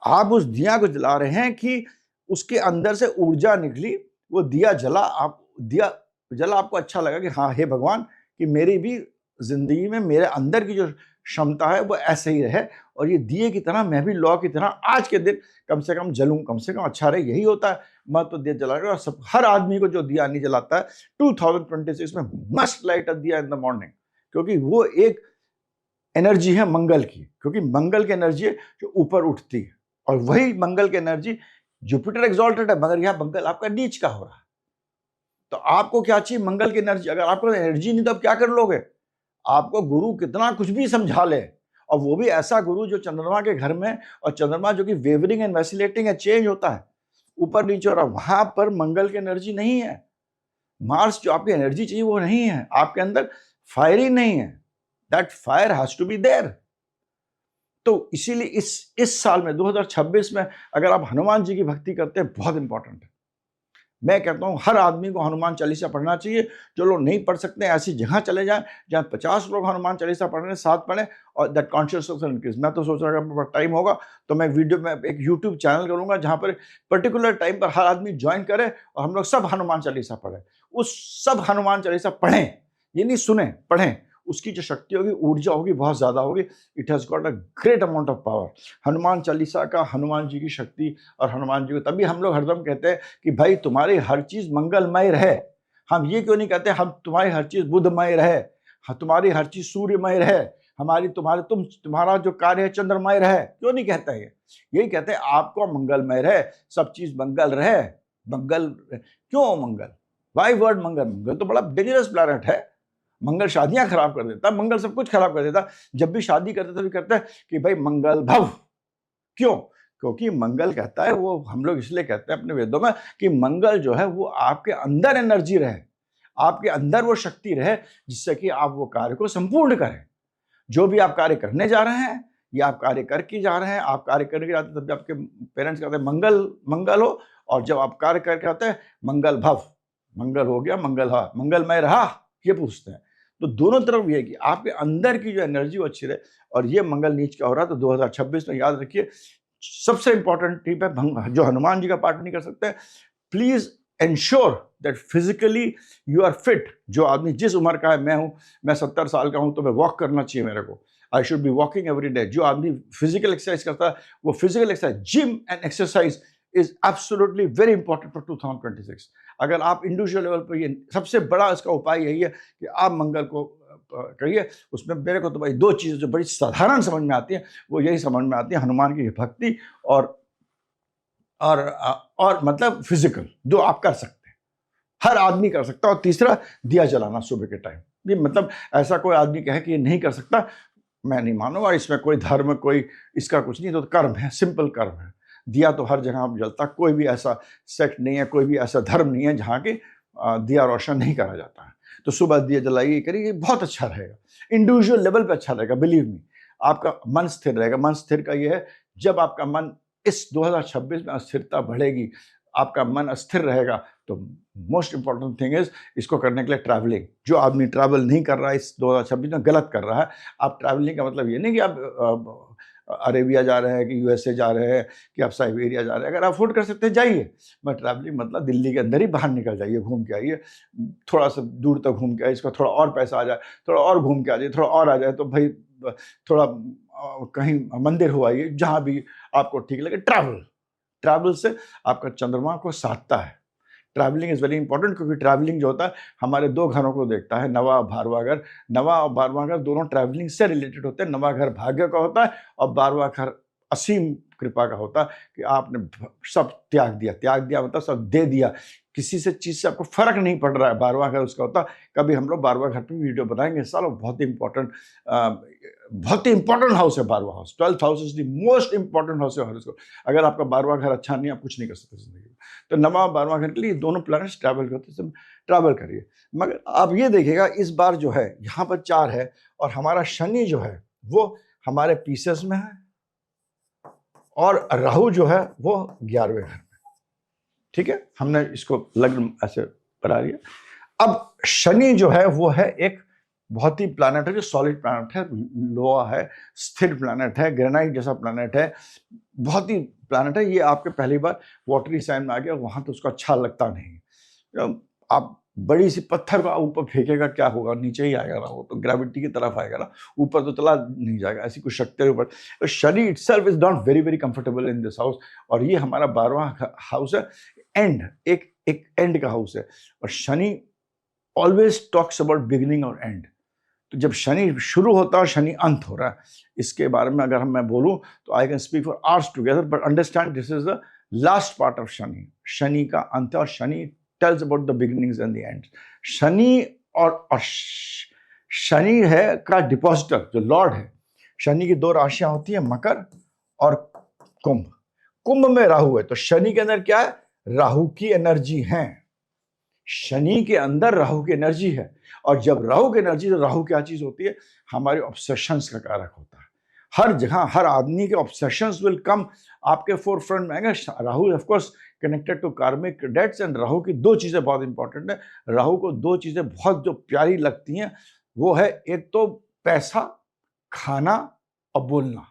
आप उस दिया को जला रहे हैं कि उसके अंदर से ऊर्जा निकली, वो दिया जला, आप दिया जला, आपको अच्छा लगा कि हाँ, हे भगवान, कि मेरी भी जिंदगी में मेरे अंदर की जो क्षमता है वो ऐसे ही रहे, और ये दिए की तरह मैं भी लौ की तरह आज के दिन कम से कम जलूं, कम से कम अच्छा रहे। यही होता है, मैं तो दिया जला रहा हूं। और सब, हर आदमी को जो दिया नहीं जलाता है 2026 में, मस्ट लाइट अ दिया इन द मॉर्निंग, क्योंकि वो एक एनर्जी है मंगल की, क्योंकि मंगल की एनर्जी है जो ऊपर उठती है, और वही मंगल की एनर्जी, जुपिटर एक्सॉल्टेड है मगर यह मंगल आपका नीच का हो रहा है। तो आपको क्या चाहिए? मंगल की एनर्जी। अगर आपको एनर्जी नहीं तो आप क्या कर लोगे? आपको गुरु कितना कुछ भी समझा ले, और वो भी ऐसा गुरु जो चंद्रमा के घर में, और चंद्रमा जो कि वेवरिंग एंड वैसिलेटिंग है, चेंज होता है, ऊपर नीचे हो रहा है, वहां पर मंगल की एनर्जी नहीं है। मार्स जो आपकी एनर्जी चाहिए वो नहीं है, आपके अंदर फायर ही नहीं है। That fire has to be there. तो इसीलिए इस साल में 2026 में अगर आप हनुमान जी की भक्ति करते हैं, बहुत इंपॉर्टेंट है। मैं कहता हूं हर आदमी को हनुमान चालीसा पढ़ना चाहिए। जो लोग नहीं पढ़ सकते हैं, ऐसी जगह चले जाएं जहां 50 लोग हनुमान चालीसा पढ़ रहे हैं, साथ पढ़ें, और दैट कॉन्शियसनेस इंक्रीज। मैं तो सोच रहा हूं अगर टाइम होगा तो मैं वीडियो में एक यूट्यूब चैनल करूंगा जहां पर पर्टिकुलर टाइम पर हर आदमी ज्वाइन करे और हम लोग सब हनुमान चालीसा पढ़ें। उस सब हनुमान चालीसा पढ़ें, ये नहीं सुने, पढ़ें। उसकी जो शक्ति होगी, ऊर्जा होगी, बहुत ज्यादा होगी। It has got a great amount of power. Hanuman Chalisa का, हनुमान जी की शक्ति, और हनुमान जी को तभी हम लोग हरदम कहते हैं कि भाई तुम्हारी हर चीज मंगलमय रहे। हम ये क्यों नहीं कहते हम तुम्हारी हर चीज बुधमय रहे, तुम्हारी हर चीज सूर्यमय रहे, तुम्हारा जो कार्य है चंद्रमय रहे, क्यों नहीं कहते हैं? यही कहते हैं आपको मंगलमय रहे, सब चीज मंगल रहे। मंगल क्यों? मंगल, वाई वर्ड मंगल? मंगल तो बड़ा डेंजरस प्लैनेट है। मंगल शादियां खराब कर देता, मंगल सब कुछ खराब कर देता। जब भी शादी करते तभी करता है कि भाई मंगल भव। क्यों? क्योंकि मंगल कहता है, वो हम लोग इसलिए कहते हैं अपने वेदों में कि मंगल जो है वो आपके अंदर एनर्जी रहे, आपके अंदर वो शक्ति रहे, जिससे कि आप वो कार्य को संपूर्ण करें। जो भी आप कार्य करने जा रहे हैं या आप कार्य करके जा रहे हैं, आप कार्य करके जाते हैं तब आपके पेरेंट्स कहते हैं मंगल मंगल हो, और जब आप कार्य करके आते हैं मंगल भव, मंगल हो गया, मंगल हा, मंगलमय रहा, ये पूछते हैं। तो दोनों तरफ ये है कि आपके अंदर की जो एनर्जी वो अच्छी रहे, और ये मंगल नीच का हो रहा है। तो 2026 में याद रखिए, सबसे इंपॉर्टेंट टिप है, जो हनुमान जी का पाठ नहीं कर सकते, please ensure that physically you are fit. जो आदमी जिस उम्र का है, मैं 70 साल का हूं तो मैं वॉक करना चाहिए मेरे को, I should be walking every day. जो आदमी फिजिकल एक्सरसाइज करता है, वो physical exercise, gym and exercise is absolutely very important for 2026। अगर आप इंडिविजुअल लेवल पर, ये सबसे बड़ा इसका उपाय यही है कि आप मंगल को करिए। उसमें मेरे को तो भाई दो चीज़ें जो बड़ी साधारण समझ में आती हैं, वो यही समझ में आती है, हनुमान की भक्ति और मतलब फिजिकल, जो आप कर सकते हैं, हर आदमी कर सकता है। और तीसरा, दिया जलाना सुबह के टाइम। ये मतलब ऐसा कोई आदमी कहे कि ये नहीं कर सकता, मैं नहीं मानूंगा इसमें कोई धर्म, कोई इसका कुछ नहीं, तो कर्म है, सिंपल कर्म है। दिया तो हर जगह जलता, कोई भी ऐसा सेक्ट नहीं है, कोई भी ऐसा धर्म नहीं है जहाँ के दिया रोशन नहीं करा जाता है। तो सुबह दिया जलाइए, करिए, बहुत अच्छा रहेगा, इंडिविजुअल लेवल पे अच्छा रहेगा। बिलीव मी, आपका मन स्थिर रहेगा। मन स्थिर का ये है, जब आपका मन इस 2026 में अस्थिरता बढ़ेगी, आपका मन अस्थिर रहेगा, तो मोस्ट इंपॉर्टेंट थिंग इज इसको करने के लिए ट्रैवलिंग। जो आदमी ट्रैवल नहीं कर रहा है इस 2026 में, गलत कर रहा है। आप ट्रैवलिंग का मतलब ये नहीं कि आप अरेबिया जा रहे हैं, कि यूएसए जा रहे हैं, कि आप साइबेरिया जा रहे हैं। अगर आप अफोर्ड कर सकते हैं जाइए, बट ट्रैवलिंग मतलब दिल्ली के अंदर ही बाहर निकल जाइए, घूम के आइए, थोड़ा सा दूर तक घूम के आइए, इसका थोड़ा और पैसा आ जाए, थोड़ा और घूम के आ जाइए, थोड़ा और आ जाए तो भाई थोड़ा कहीं मंदिर हो आइए, जहाँ भी आपको ठीक लगे। ट्रैवल से आपका चंद्रमा को साधता है। ट्रैवलिंग इज वेरी इंपॉर्टेंट, क्योंकि ट्रैवलिंग जो होता है हमारे दो घरों को देखता है, नवा और बारहवां घर। नवा और बारहवां घर दोनों ट्रैवलिंग से रिलेटेड होते हैं। नवा घर भाग्य का होता है और बारहवां घर असीम कृपा का होता है, कि आपने सब त्याग दिया मतलब सब दे दिया, किसी से चीज से आपको फर्क नहीं पड़ रहा है। बारहवां घर उसका होता है। कभी हम लोग बारहवां घर पे वीडियो बनाएंगे सालों, बहुत ही इंपॉर्टेंट हाउस है बारहवां house. 12th house is the most important house है हॉरोस्कोप। अगर आपका बारहवां घर अच्छा नहीं है, आप कुछ नहीं कर सकते जिंदगी में। तो नवा बारहवां घर के लिए दोनों प्लैनेट्स ट्रैवल करते हैं, ट्रैवल करिए। मगर आप ये देखिएगा, इस बार जो है यहाँ पर 4 है, और हमारा शनि जो है वो हमारे पीसेस में है, और राहु जो है वो 11वें घर में। ठीक है, हमने इसको लग्न ऐसे बना लिया। अब शनि जो है वो है एक बहुत ही प्लैनेट है, जो सॉलिड प्लैनेट है, लोहा है, स्थिर प्लैनेट है, ग्रेनाइट जैसा प्लैनेट है, बहुत ही प्लैनेट है। ये आपके पहली बार वाटरी साइन में आ गया, वहां तो उसको अच्छा लगता नहीं। आप बड़ी सी पत्थर को ऊपर फेंकेगा, क्या होगा, नीचे ही आएगा ना, वो तो ग्रेविटी की तरफ आएगा ना, ऊपर तो चला नहीं जाएगा, ऐसी कुछ शक्ति ऊपर। तो Shani itself is not very very comfortable in this house, और ये हमारा 12वां हाउस है, एंड एक एंड का हाउस है। और Shani always talks about beginning और एंड। तो जब शनि शुरू होता है और शनि अंत हो रहा है, इसके बारे में अगर मैं बोलूं तो I can speak for hours together, but understand this is the last part of Shani. Shani का अंत, और Shani tells about the beginnings and the end. Shani और शनि है का डिपॉजिटर, जो लॉर्ड है। शनि की 2 राशियां होती है, मकर और कुंभ। कुंभ में राहु है, तो शनि के अंदर क्या है, राहु की एनर्जी है। शनि के अंदर राहु की एनर्जी है, और जब राहु की एनर्जी, तो राहु क्या चीज होती है, हमारे ऑब्सेशंस का कारक होता है। हर जगह हर आदमी के ऑब्सेशंस विल कम आपके फोर फ्रंट में आएगा। Rahu of course connected to karmic debts, and Rahu की 2 चीजें बहुत इंपॉर्टेंट है। राहु को 2 चीजें बहुत जो प्यारी लगती हैं, वो है एक तो पैसा, खाना और बोलना।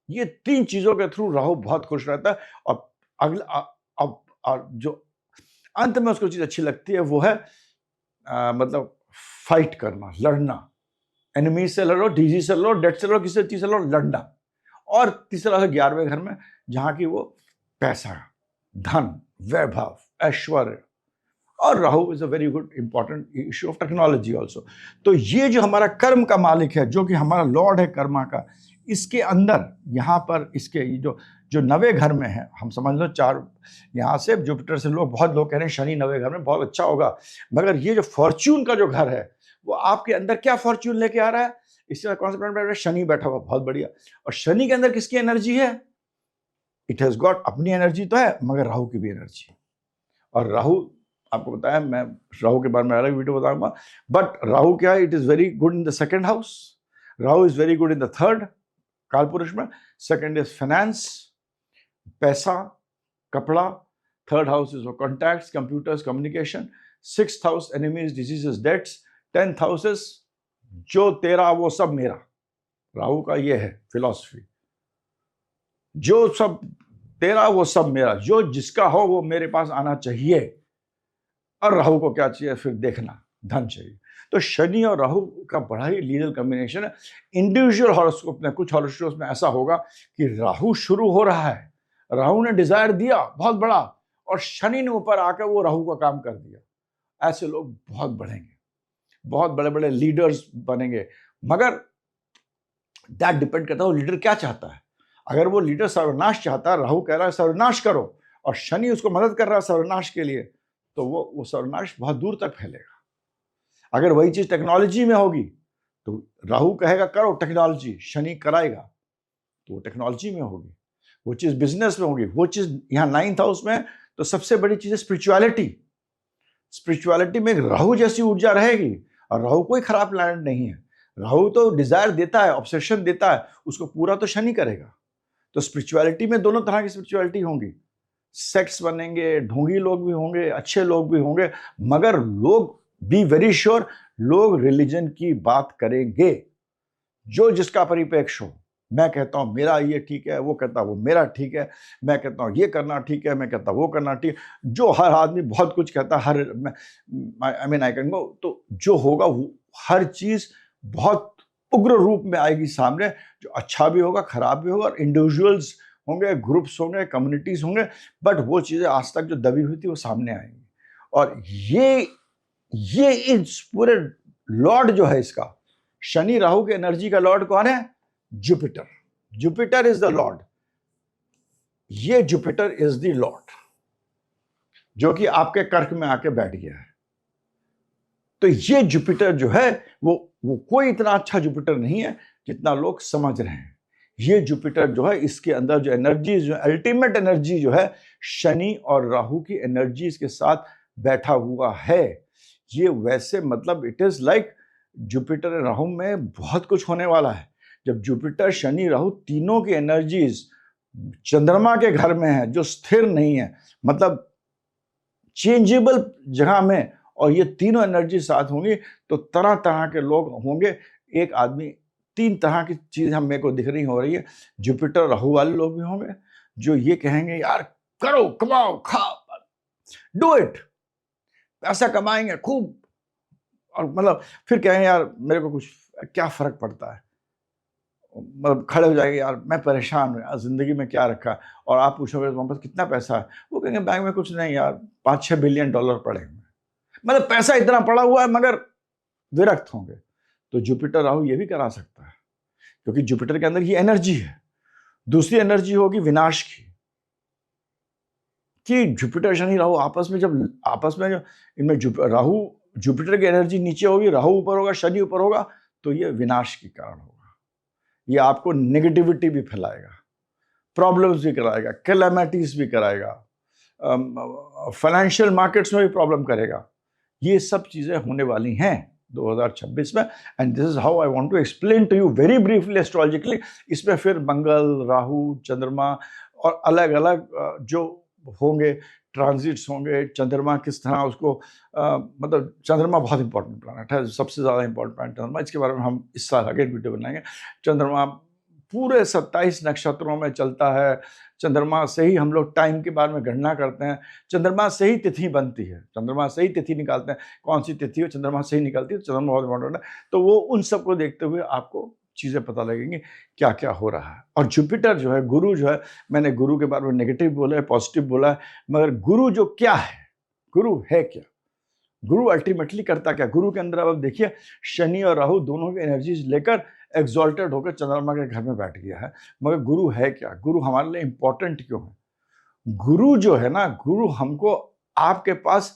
ये 3 चीजों के थ्रू राहु बहुत खुश रहता है। और अगला और जो अंत में उसको चीज अच्छी लगती है, वो है मतलब फाइट करना, लड़ना, एनिमी से लड़ो, डीजी से लड़ो, डेट से लड़ो, किसी चीज से लड़ो, लड़ना। और तीसरा है 11वें घर में, जहां की वो पैसा, धन, वैभव, ऐश्वर्य। और Rahu is a very good important issue of technology also. तो ये जो हमारा कर्म का मालिक है, जो कि हमारा लॉर्ड है कर्मा का, इसके अंदर यहाँ पर इसके जो 9वें घर में है, हम समझ लो 4 यहाँ से जुपिटर से बहुत लोग कह रहे हैं शनि 9वें घर में बहुत अच्छा होगा। मगर ये जो फॉर्च्यून का जो घर है, वो आपके अंदर क्या फॉर्च्यून लेके आ रहा है, इससे कौन सा शनि बैठा हुआ, बहुत बढ़िया। और शनि के अंदर किसकी एनर्जी है, इट हैज गॉट अपनी एनर्जी तो है, मगर राहु की भी एनर्जी। और राहु आपको बताया, मैं राहु के बारे में अलग वीडियो बताऊंगा, बट राहु क्या है, it is very good in the 2nd house. Rahu is very good in the 3rd कालपुरुष में। 2nd इज फाइनेंस, पैसा, कपड़ा। 3rd house is contacts, computers, communication. 6th house enemies, diseases, debts. 10th house is जो तेरा वो सब मेरा। राहु का ये है फिलॉसफी, जो सब तेरा वो सब मेरा, जो जिसका हो वो मेरे पास आना चाहिए। और राहु को क्या चाहिए, फिर देखना, धन चाहिए। तो शनि और राहु का बड़ा ही लीगल कॉम्बिनेशन है। इंडिविजुअल हॉरोस्कोप में, कुछ हॉरोस्कोप में ऐसा होगा कि राहु शुरू हो रहा है, राहु ने डिजायर दिया बहुत बड़ा, और शनि ने ऊपर आकर वो राहु का काम कर दिया। ऐसे लोग बहुत बढ़ेंगे, बहुत बड़े बड़े लीडर्स बनेंगे। मगर दैट डिपेंड करता है वो लीडर क्या चाहता है। अगर वो लीडर सर्वनाश चाहता है, राहु कह रहा है सर्वनाश करो, और शनि उसको मदद कर रहा है सर्वनाश के लिए, तो वो सर्वनाश बहुत दूर तक फैलेगा। अगर वही चीज टेक्नोलॉजी में होगी, तो राहु कहेगा करो टेक्नोलॉजी, शनि कराएगा तो वो टेक्नोलॉजी में होगी, वो चीज बिजनेस में होगी, वो चीज यहाँ 9th हाउस में। तो सबसे बड़ी चीज है स्पिरिचुअलिटी। स्पिरिचुअलिटी में राहु जैसी ऊर्जा रहेगी, और राहु कोई खराब प्लैनेट नहीं है। राहु तो डिजायर देता है, ऑब्सेशन देता है, उसको पूरा तो शनि करेगा। तो स्पिरिचुअलिटी में दोनों तरह की स्पिरिचुअलिटी होंगी। सेक्ट्स बनेंगे, ढोंगी लोग भी होंगे, अच्छे लोग भी होंगे, मगर लोग बी वेरी श्योर लोग रिलीजन की बात करेंगे, जो जिसका परिप्रेक्ष्य हो। मैं कहता हूं मेरा ये ठीक है, वो कहता वो मेरा ठीक है, मैं कहता हूं ये करना ठीक है, मैं कहता वो करना ठीक है। जो हर आदमी बहुत कुछ कहता है, हर I mean I can go, तो जो होगा वो हर चीज बहुत उग्र रूप में आएगी सामने, जो अच्छा भी होगा, खराब भी होगा, और इंडिविजुअल्स होंगे, ग्रुप्स होंगे, कम्युनिटीज होंगे, बट वो चीजें आज तक जो दबी हुई थी वो सामने आएंगी। और ये इस पूरे लॉर्ड जो है इसका, शनि राहु के एनर्जी का लॉर्ड कौन है? Jupiter. Jupiter is the Lord. ये जुपिटर इज द लॉर्ड जो कि आपके कर्क में आके बैठ गया है। तो ये जुपिटर जो है वो कोई इतना अच्छा जुपिटर नहीं है जितना लोग समझ रहे हैं। ये जुपिटर जो है, इसके अंदर जो एनर्जी, जो अल्टीमेट एनर्जी जो है, शनि और राहु की एनर्जीज के साथ बैठा हुआ है। ये वैसे मतलब it is like Jupiter Rahu में बहुत कुछ होने वाला है। जब जुपिटर शनि राहु तीनों की एनर्जीज चंद्रमा के घर में है, जो स्थिर नहीं है, मतलब चेंजेबल जगह में, और ये तीनों एनर्जी साथ होंगी तो तरह तरह के लोग होंगे। एक आदमी, 3 तरह की चीजें हम मेरे को दिख रही हो रही है। जुपिटर राहु वाले लोग भी होंगे जो ये कहेंगे यार करो, कमाओ, खाओ, डू इट, पैसा कमाएंगे खूब, और मतलब फिर कहेंगे यार मेरे को कुछ क्या फर्क पड़ता है, मतलब खड़े हो जाएंगे यार मैं परेशान हूँ यार, जिंदगी में क्या रखा है। और आप पूछोगे तुम्हारे पास कितना पैसा है, वो कहेंगे बैंक में कुछ नहीं यार, 5-6 बिलियन डॉलर पड़े हुए, मतलब पैसा इतना पड़ा हुआ है, मगर विरक्त होंगे। तो जुपिटर राहु ये भी करा सकता है, क्योंकि जुपिटर के अंदर ये एनर्जी है। दूसरी एनर्जी होगी विनाश की, कि जुपिटर शनि राहु आपस में जो इनमें राहु जुपिटर की एनर्जी नीचे होगी, राहु ऊपर होगा, शनि ऊपर होगा, तो ये विनाश के कारण होगा। ये आपको नेगेटिविटी भी फैलाएगा, प्रॉब्लम्स भी कराएगा, कैलामिटीज भी कराएगा, फाइनेंशियल मार्केट्स में भी प्रॉब्लम करेगा। ये सब चीजें होने वाली हैं 2026 में, and this is how I want to explain to you very briefly astrologically. इसमें फिर मंगल, राहु, चंद्रमा और अलग अलग जो होंगे ट्रांजिट्स होंगे, चंद्रमा किस तरह उसको मतलब चंद्रमा बहुत इंपॉर्टेंट प्लैनेट है, सबसे ज़्यादा इंपॉर्टेंट प्लैनेट चंद्रमा। इसके बारे में हम इस साल आगे वीडियो बनाएंगे। चंद्रमा पूरे 27 नक्षत्रों में चलता है। चंद्रमा से ही हम लोग टाइम के बारे में गणना करते हैं, चंद्रमा से ही तिथि बनती है, चंद्रमा से ही तिथि निकालते हैं, कौन सी तिथि हो चंद्रमा से ही निकलती है। चंद्रमा बहुत इंपॉर्टेंट है। तो वो उन सबको देखते हुए आपको चीज़ें पता लगेंगी क्या क्या हो रहा है। और जुपिटर जो है, गुरु जो है, मैंने गुरु के बारे में नेगेटिव बोला है, पॉजिटिव बोला है, मगर गुरु जो क्या है, गुरु है क्या, गुरु अल्टीमेटली करता क्या। गुरु के अंदर अब देखिए शनि और राहु दोनों की एनर्जीज लेकर एग्जॉल्टेड होकर चंद्रमा के घर में बैठ गया है, मगर गुरु है क्या, गुरु हमारे लिए इंपॉर्टेंट क्यों है। गुरु जो है ना, गुरु हमको, आपके पास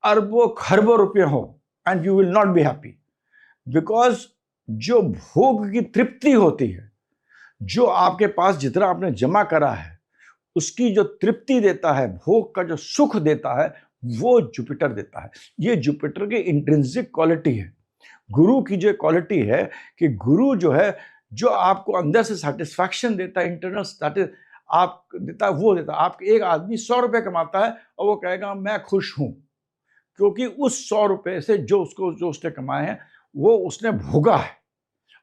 अरबों खरबों रुपये हो and you will not be happy, because जो भोग की तृप्ति होती है, जो आपके पास जितना आपने जमा करा है उसकी जो तृप्ति देता है, भोग का जो सुख देता है, वो जुपिटर देता है। ये जुपिटर की इंट्रिंसिक क्वालिटी है। गुरु की जो क्वालिटी है कि गुरु जो है, जो आपको अंदर से सेटिस्फैक्शन देता है, इंटरनल आप देता है, वो देता है। आप एक आदमी 100 रुपये कमाता है और वो कहेगा मैं खुश हूं, क्योंकि उस 100 रुपये से जो उसने कमाए हैं वो उसने भोगा है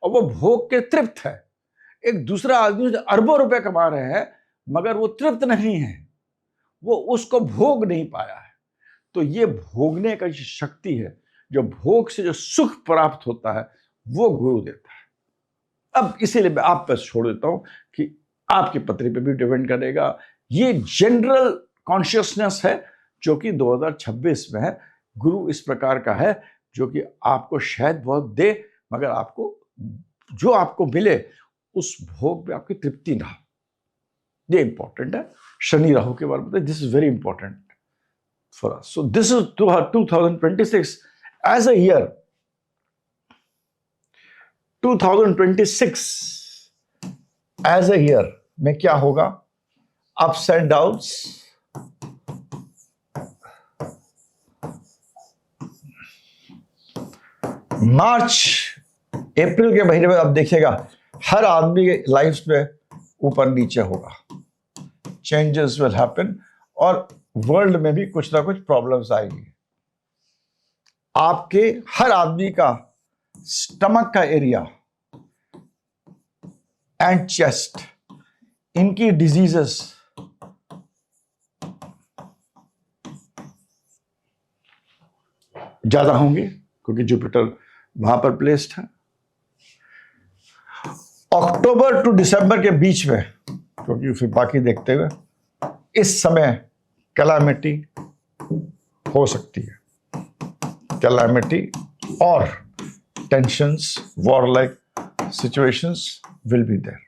और वो भोग के तृप्त है। एक दूसरा आदमी जो अरबों रुपए कमा रहे हैं मगर वो तृप्त नहीं है, वो उसको भोग नहीं पाया है। तो ये भोगने का शक्ति है, जो भोग से जो सुख प्राप्त होता है वो गुरु देता है। अब इसीलिए मैं आप पर छोड़ देता हूं कि आपकी पत्री पे भी डिपेंड करेगा। ये जनरल कॉन्शियसनेस है जो कि 2026 में है। गुरु इस प्रकार का है जो कि आपको शायद बहुत दे, मगर आपको जो आपको मिले उस भोग में आपकी तृप्ति ना हो। ये इंपॉर्टेंट है। शनि राहु के बारे में this is very important for us. So this is 2026 as a year 2026 as a year में क्या होगा? अप्स एंड डाउन्स, मार्च अप्रैल के महीने में अब देखिएगा हर आदमी के लाइफ में ऊपर नीचे होगा, चेंजेस विल हैपन और वर्ल्ड में भी कुछ ना कुछ प्रॉब्लम्स आएगी। आपके हर आदमी का स्टमक का एरिया एंड चेस्ट, इनकी डिजीजेस ज्यादा होंगी क्योंकि जुपिटर वहां पर प्लेस्ड है। अक्टूबर टू दिसंबर के बीच में, क्योंकि फिर बाकी देखते हुए इस समय कैलामिटी हो सकती है, कैलामिटी और tensions, war like situations will be there.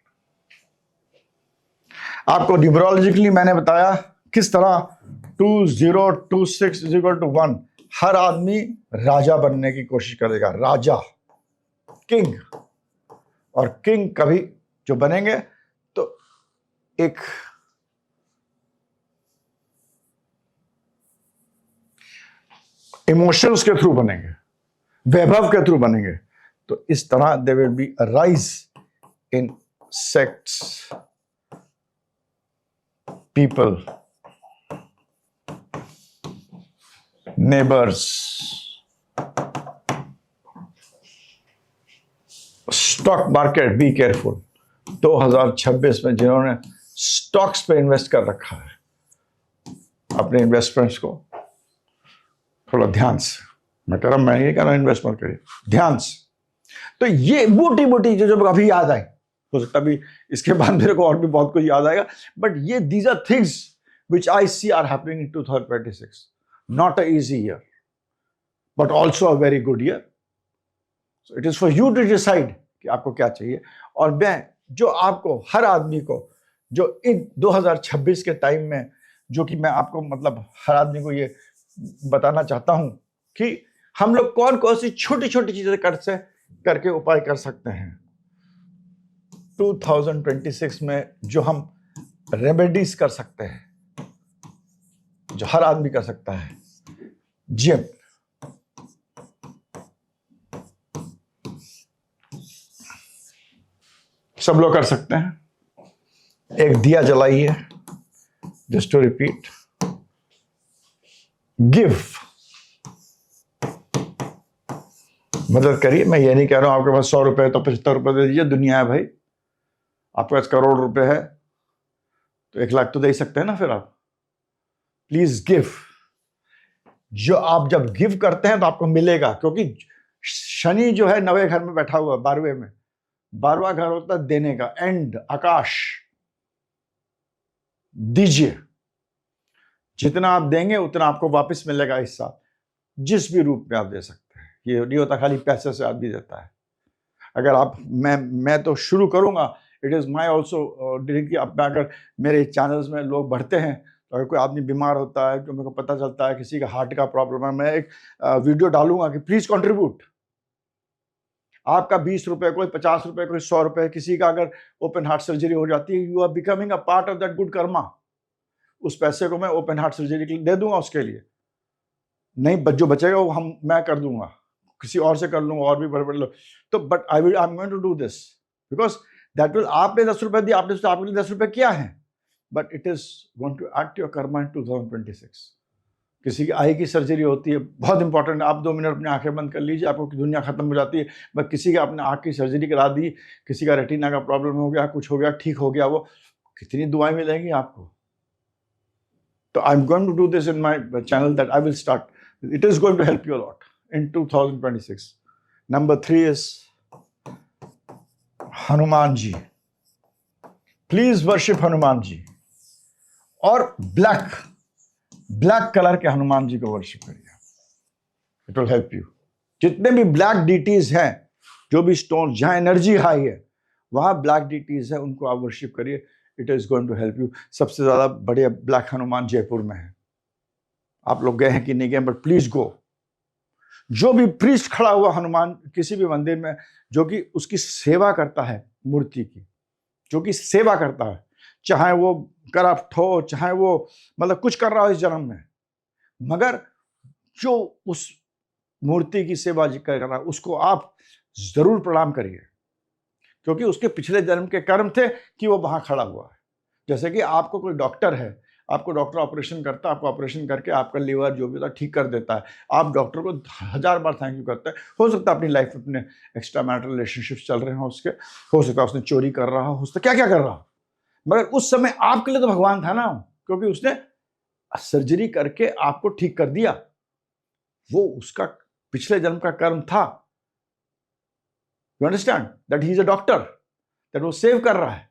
आपको न्यूमरोलॉजिकली मैंने बताया किस तरह 2026 = 1 हर आदमी राजा बनने की कोशिश करेगा, राजा, किंग। और किंग कभी जो बनेंगे तो एक इमोशंस के थ्रू बनेंगे, वैभव के थ्रू बनेंगे। तो इस तरह they will be a rise in sects, people, neighbours. Stock market, be careful. 2026 में जिन्होंने स्टॉक्स पे इन्वेस्ट कर रखा है, अपने इन्वेस्टमेंट्स को थोड़ा ध्यान से, मैं कह रहा हूं, मैं ये कह रहा हूं इन्वेस्टमेंट करिए ध्यान से। तो ये मोटी मोटी जो अभी याद आए, हो सकता भी इसके बाद मेरे को और भी बहुत कुछ याद आएगा, बट ये these are things which I see are happening in 2026। Not a easy year but also a very good year. So it is for you to decide कि आपको क्या चाहिए। और मैं जो आपको हर आदमी को जो इन 2026 के टाइम में, जो कि मैं आपको मतलब हर आदमी को ये बताना चाहता हूं कि हम लोग कौन कौन सी छोटी छोटी चीजें करके उपाय कर सकते हैं 2026 में, जो हम रेमेडीज कर सकते हैं, जो हर आदमी कर सकता है। जिम, सब लोग कर सकते हैं। एक दिया जलाइए, जस्ट टू रिपीट, गिव, मदद करिए। मैं ये नहीं कह रहा हूं आपके पास 100 रुपए तो 75 रुपए दे दीजिए, दुनिया है भाई। आपके पास करोड़ रुपए है तो 1 लाख तो दे ही सकते हैं ना। फिर आप प्लीज गिव। जो आप जब गिव करते हैं तो आपको मिलेगा, क्योंकि शनि जो है 9वें घर में बैठा हुआ, 12वें में, 12वां घर होता है देने का, एंड आकाश। दीजिए, जितना आप देंगे उतना आपको वापस मिलेगा हिस्सा, जिस भी रूप में आप दे सकते हैं। ये नहीं होता खाली पैसे से आदमी देता है। अगर आप, मैं तो शुरू करूंगा, इट इज माई ऑल्सो कि अपना, अगर मेरे चैनल्स में लोग बढ़ते हैं तो अगर कोई आदमी बीमार होता है, तो मेरे को पता चलता है किसी का हार्ट का प्रॉब्लम है, मैं एक वीडियो डालूंगा कि प्लीज कंट्रीब्यूट। आपका 20 रुपए, कोई 50 रुपए, कोई 100 रुपए, किसी का अगर ओपन हार्ट सर्जरी हो जाती है, you are becoming a part of that good karma. उस पैसे को मैं ओपन हार्ट सर्जरी के लिए दे दूंगा, उसके लिए नहीं, जो बचेगा वो मैं कर दूंगा, किसी और से कर लूंगा, और भी बड़े लोग। तो but I am going to do this because that will, आपने 10 रुपए दिए, आपने आपके लिए 10 रुपए किया है, but it is going to add to your karma in 2026। किसी की आई की सर्जरी होती है, बहुत इंपॉर्टेंट है, आप 2 मिनट अपनी आंखें बंद कर लीजिए, आपको दुनिया खत्म हो जाती है। बट किसी का अपने आंख की सर्जरी करा दी, किसी का रेटिना का प्रॉब्लम हो गया, कुछ हो गया, ठीक हो गया, वो कितनी दुआएं मिलेंगी आपको। तो I am going to do this in my channel that I will start, it is going to help you a lot in 2026। Number 3 इज हनुमान जी। प्लीज वर्शिप हनुमान जी, और ब्लैक कलर के हनुमान जी को वर्शिप करिए, इट विल हेल्प यू। जितने भी ब्लैक डीटीज हैं, जो भी स्टोन जहां एनर्जी हाई है, वहां ब्लैक डीटीज है, उनको आप वर्शिप करिए, it is going to help you. सबसे ज्यादा बड़े ब्लैक हनुमान जयपुर में है। आप लोग गए हैं कि नहीं गए, बट प्लीज गो। जो भी प्रीस्ट खड़ा हुआ हनुमान किसी भी मंदिर में, जो कि उसकी सेवा करता है मूर्ति की, जो कि सेवा करता है, चाहे वो करप्ट हो, चाहे वो मतलब कुछ कर रहा हो इस जन्म में, मगर जो उस मूर्ति की सेवा कर रहा है उसको आप जरूर प्रणाम करिए, क्योंकि उसके पिछले जन्म के कर्म थे कि वो वहां खड़ा हुआ है। जैसे कि आपको कोई डॉक्टर है, आपको डॉक्टर ऑपरेशन करता है, आपको ऑपरेशन करके आपका लीवर जो भी होता है ठीक कर देता है, आप डॉक्टर को 1000 बार थैंक यू करते हैं। हो सकता है अपनी लाइफ में अपने एक्स्ट्रा मैरिटल रिलेशनशिप चल रहे हो उसके, हो सकता है उसने चोरी कर रहा हो सकता क्या क्या कर रहा हो, मगर उस समय आपके लिए तो भगवान था ना, क्योंकि उसने सर्जरी करके आपको ठीक कर दिया। वो उसका पिछले जन्म का कर्म था। You understand that he is a doctor, that वो सेव कर रहा है।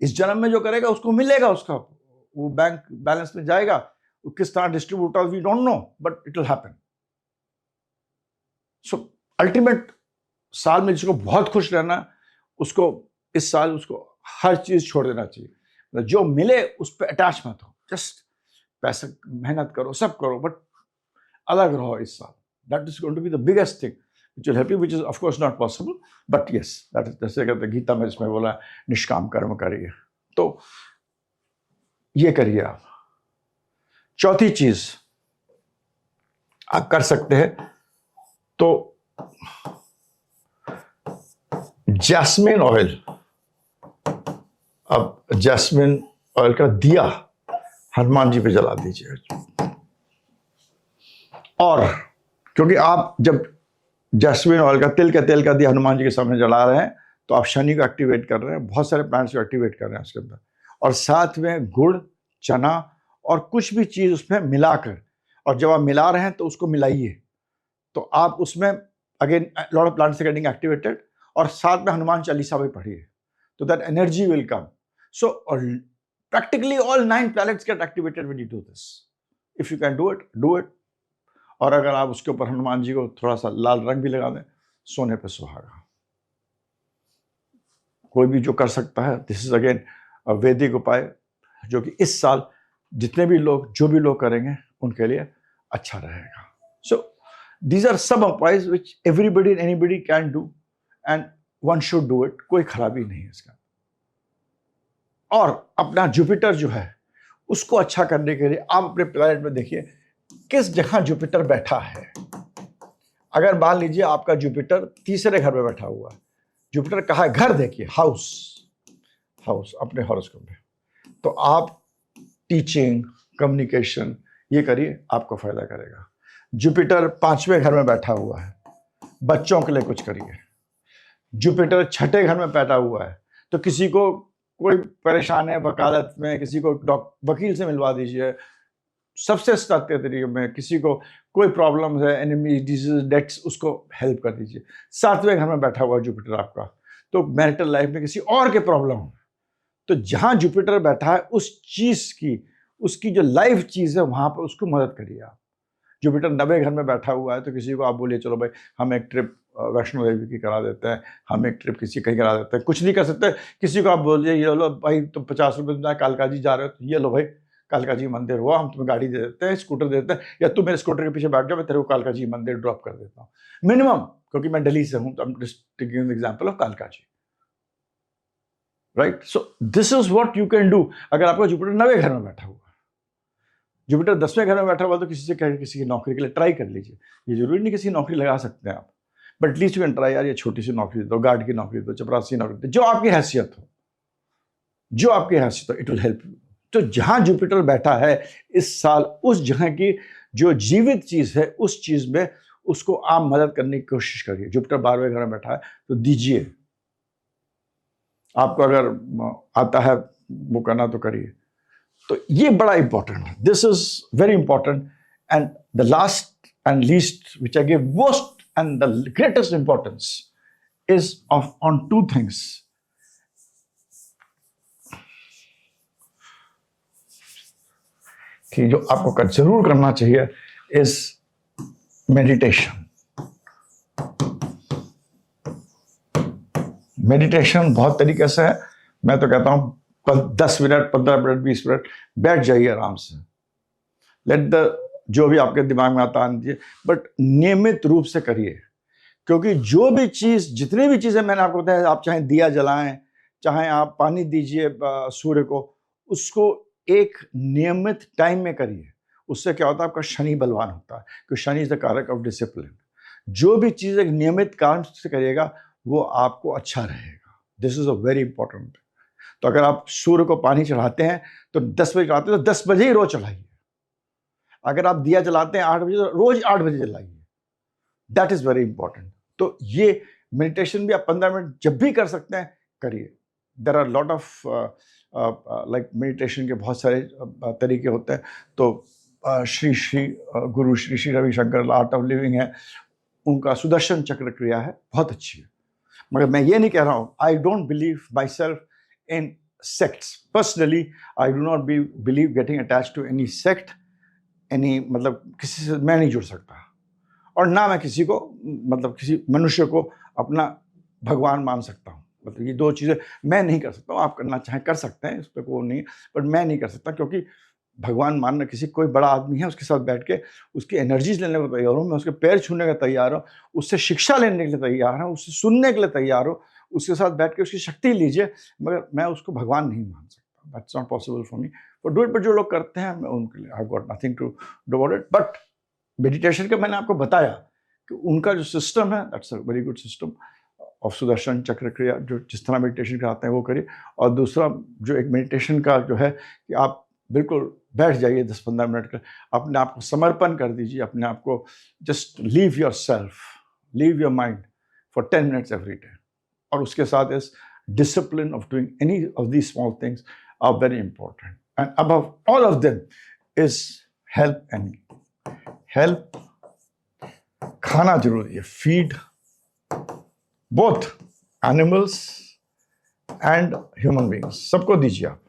इस जन्म में जो करेगा उसको मिलेगा, उसका वो बैंक बैलेंस में जाएगा। किस तरह डिस्ट्रीब्यूट होगा we don't know, but it will happen. So ultimate साल में जिसको बहुत खुश रहना, उसको इस साल उसको हर चीज छोड़ देना चाहिए। जो मिले उस पर अटैच मत हो, जस्ट पैसा मेहनत करो, सब करो, बट अलग रहो इस साल। That is going to be the biggest thing which will help you, which is of course not possible, but yes, that is, जैसे कहते हैं गीता में इसमें बोला निष्काम कर्म करिए, तो ये करिए आप। चौथी चीज आप कर सकते हैं तो जैस्मिन ऑयल, अब जैस्मिन ऑयल का दिया हनुमान जी पे जला दीजिए। और क्योंकि आप जब जैस्मिन ऑयल का तेल का दिया हनुमान जी के सामने जला रहे हैं, तो आप शनि को एक्टिवेट कर रहे हैं, बहुत सारे प्लांट्स को एक्टिवेट कर रहे हैं उसके अंदर, और साथ में गुड़, चना और कुछ भी चीज उसमें मिलाकर, और जब आप मिला रहे हैं तो उसको मिलाइए, तो आप उसमें again lot of plants getting activated, और साथ में हनुमान चालीसा भी पढ़िए, तो that energy will come. So practically all 9 planets get activated when you do this. If you can do it, do it. और अगर आप उसके ऊपर हनुमान जी को थोड़ा सा लाल रंग भी लगा दें, सोने पे सुहागा। कोई भी जो कर सकता है, दिस इज अगेन वैदिक उपाय, जो कि इस साल जितने भी लोग जो भी लोग करेंगे उनके लिए अच्छा रहेगा। सो दीज आर सम उपायज which everybody and anybody can do and one should do it, कोई खराबी नहीं है इसका। और अपना जुपिटर जो है उसको अच्छा करने के लिए आप अपने प्लैनेट में देखिए किस जगह जुपिटर बैठा है। अगर मान लीजिए आपका जुपिटर तीसरे घर में बैठा हुआ है, जुपिटर कहाँ है, घर देखिए, हाउस अपने हॉरोस्कोप में, तो आप टीचिंग, कम्युनिकेशन ये करिए, आपको फायदा करेगा। जुपिटर 5वें घर में बैठा हुआ है, बच्चों के लिए कुछ करिए। जुपिटर 6ठे घर में बैठा हुआ है, तो किसी को कोई परेशान है वकालत में, किसी को वकील से मिलवा दीजिए, सबसे सस्ते तरीके में। किसी को कोई प्रॉब्लम है, एनिमी, डिजीज, डेट्स, उसको हेल्प कर दीजिए। 7वें घर में बैठा हुआ जुपिटर आपका, तो मैरिटल लाइफ में किसी और के प्रॉब्लम हो, तो जहां जुपिटर बैठा है उस चीज की, उसकी जो लाइफ चीज है वहां पर उसको मदद करिए आप। जुपिटर 90 घर में बैठा हुआ है, तो किसी को आप बोलिए चलो भाई हम एक ट्रिप वैष्णो देवी की करा देते हैं, हम एक ट्रिप किसी कहीं करा देते हैं, कुछ नहीं कर सकते, किसी को आप बोलिए ये लो भाई तुम 50 रुपये कालका जी जा रहे हो, तो ये लो भाई कालका जी मंदिर हुआ, हम तुम्हें गाड़ी दे देते हैं, स्कूटर दे देते हैं, या तुम मेरे स्कूटर के पीछे बैठ जाओ, मैं तेरे को कालका जी मंदिर ड्रॉप कर देता हूँ मिनिमम, क्योंकि मैं दिल्ली से हूँ, तो I am just taking example of कालका ji, right. So this is what you can do. अगर आपका जुपिटर 90 घर में बैठा हुआ, जुपिटर 10वें घर में बैठा हुआ, तो किसी से कह किसी की नौकरी के लिए ट्राई कर लीजिए। ये जरूरी नहीं किसी की नौकरी लगा सकते हैं आप, but at least you can try, यार ये छोटी सी नौकरी दो, गार्ड की नौकरी दो, चपरासी नौकरी दो, जो आपकी हैसियत हो, जो आपकी हैसियत हो, इट विल हेल्प यू। तो जहां जुपिटर बैठा है इस साल, उस जगह की जो जीवित चीज है उस चीज में उसको आप मदद करने की कोशिश करिए। जुपिटर 12वें घर में बैठा है तो दीजिए, आपको अगर आता है वो करना तो करिए। तो ये बड़ा इंपॉर्टेंट है, this is very important. And the last and least which I give most and the greatest importance is on 2 things. कि जो आपको जरूर करना चाहिए इज मेडिटेशन। मेडिटेशन बहुत तरीके से है, मैं तो कहता हूं 10 मिनट, 15 मिनट, 20 मिनट बैठ जाइए आराम से। लेट द जो भी आपके दिमाग में आता है, बट नियमित रूप से करिए, क्योंकि जो भी चीज़, जितनी भी चीज़ें मैंने आपको बताया, आप चाहे दिया जलाएं, चाहे आप पानी दीजिए सूर्य को, उसको एक नियमित टाइम में करिए। उससे क्या होता है, आपका शनि बलवान होता है, क्योंकि शनि इज द कारक ऑफ डिसिप्लिन। जो भी चीज़ एक नियमित कारण से करिएगा वो आपको अच्छा रहेगा। This is a very important. तो अगर आप सूर्य को पानी चढ़ाते हैं तो 10 बजे चढ़ाते हैं, तो 10 बजे ही रोज चढ़ाइए। अगर आप दिया जलाते हैं 8 बजे, तो रोज 8 बजे जलाइए। That is very important. तो ये मेडिटेशन भी आप 15 मिनट जब भी कर सकते हैं करिए। There are lot of like meditation के बहुत सारे तरीके होते हैं। तो Guru Shri Shri Ravishankar Art of Living है, उनका सुदर्शन चक्र क्रिया है, बहुत अच्छी है। मगर मैं ये नहीं कह रहा हूँ, I don't believe myself in sects. Personally I do not believe getting attach to any sect, any, मतलब किसी से मैं नहीं जुड़ सकता, और ना मैं किसी को, मतलब किसी मनुष्य को अपना भगवान मान सकता हूँ। मतलब ये दो चीज़ें मैं नहीं कर सकता हूँ। आप करना चाहें कर सकते हैं, इस पर कोई नहीं, बट मैं नहीं कर सकता, क्योंकि भगवान मानना, किसी कोई बड़ा आदमी है उसके साथ बैठ के उसकी एनर्जीज लेने को तैयार हूँ, मैं उसके पैर छूने का तैयार हूँ, उससे शिक्षा लेने के लिए तैयार हूँ, उससे सुनने के लिए तैयार हूँ, उसके साथ बैठ के उसकी शक्ति लीजिए, मगर मैं उसको भगवान नहीं मान सकता। That's not possible for me. But do it. But जो लोग करते हैं, मैं उनके लिए I got nothing to do about it. But meditation का मैंने आपको बताया कि उनका जो सिस्टम है, that's a very good system of Sudarshan Chakra Kriya, जो जिस तरह मेडिटेशन कराते हैं वो करिए। और दूसरा जो एक मेडिटेशन का जो है कि आप बिल्कुल बैठ जाइए 10-15 मिनट का, अपने आप को समर्पण कर दीजिए, अपने आप को just leave yourself, leave your mind for 10 minutes every day. और उसके साथ इस discipline of doing any of these small things are very important. And above all of them is help and help. खाना जरूरी है, feed both animals and human beings, सबको दीजिए आप।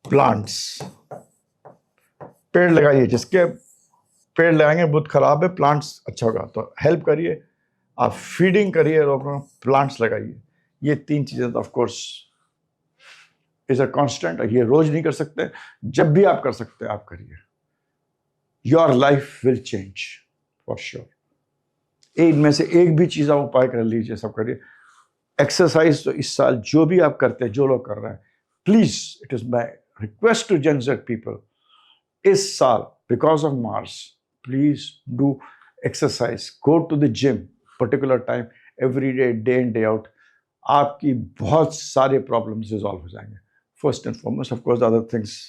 प्लांट्स, पेड़ लगाइए, जिसके पेड़ लगाएंगे बहुत खराब है, प्लांट्स अच्छा होगा। तो हेल्प करिए, आप फीडिंग करिए, लोगों प्लांट्स लगाइए। ये 3 चीजें of course is a constant. ये रोज नहीं कर सकते, जब भी आप कर सकते हैं आप करिए। Your life will change for sure. इनमें से एक भी चीज आप उपाय कर लीजिए, सब करिए। एक्सरसाइज तो इस साल जो भी आप करते हैं, जो लोग कर रहे हैं, please, it is my request to Gen Z people, इस साल because of Mars, please do exercise, go to the gym particular time every day, day in day out. आपकी बहुत सारे प्रॉब्लम्स रिजॉल्व हो जाएंगे। First and foremost, of course other things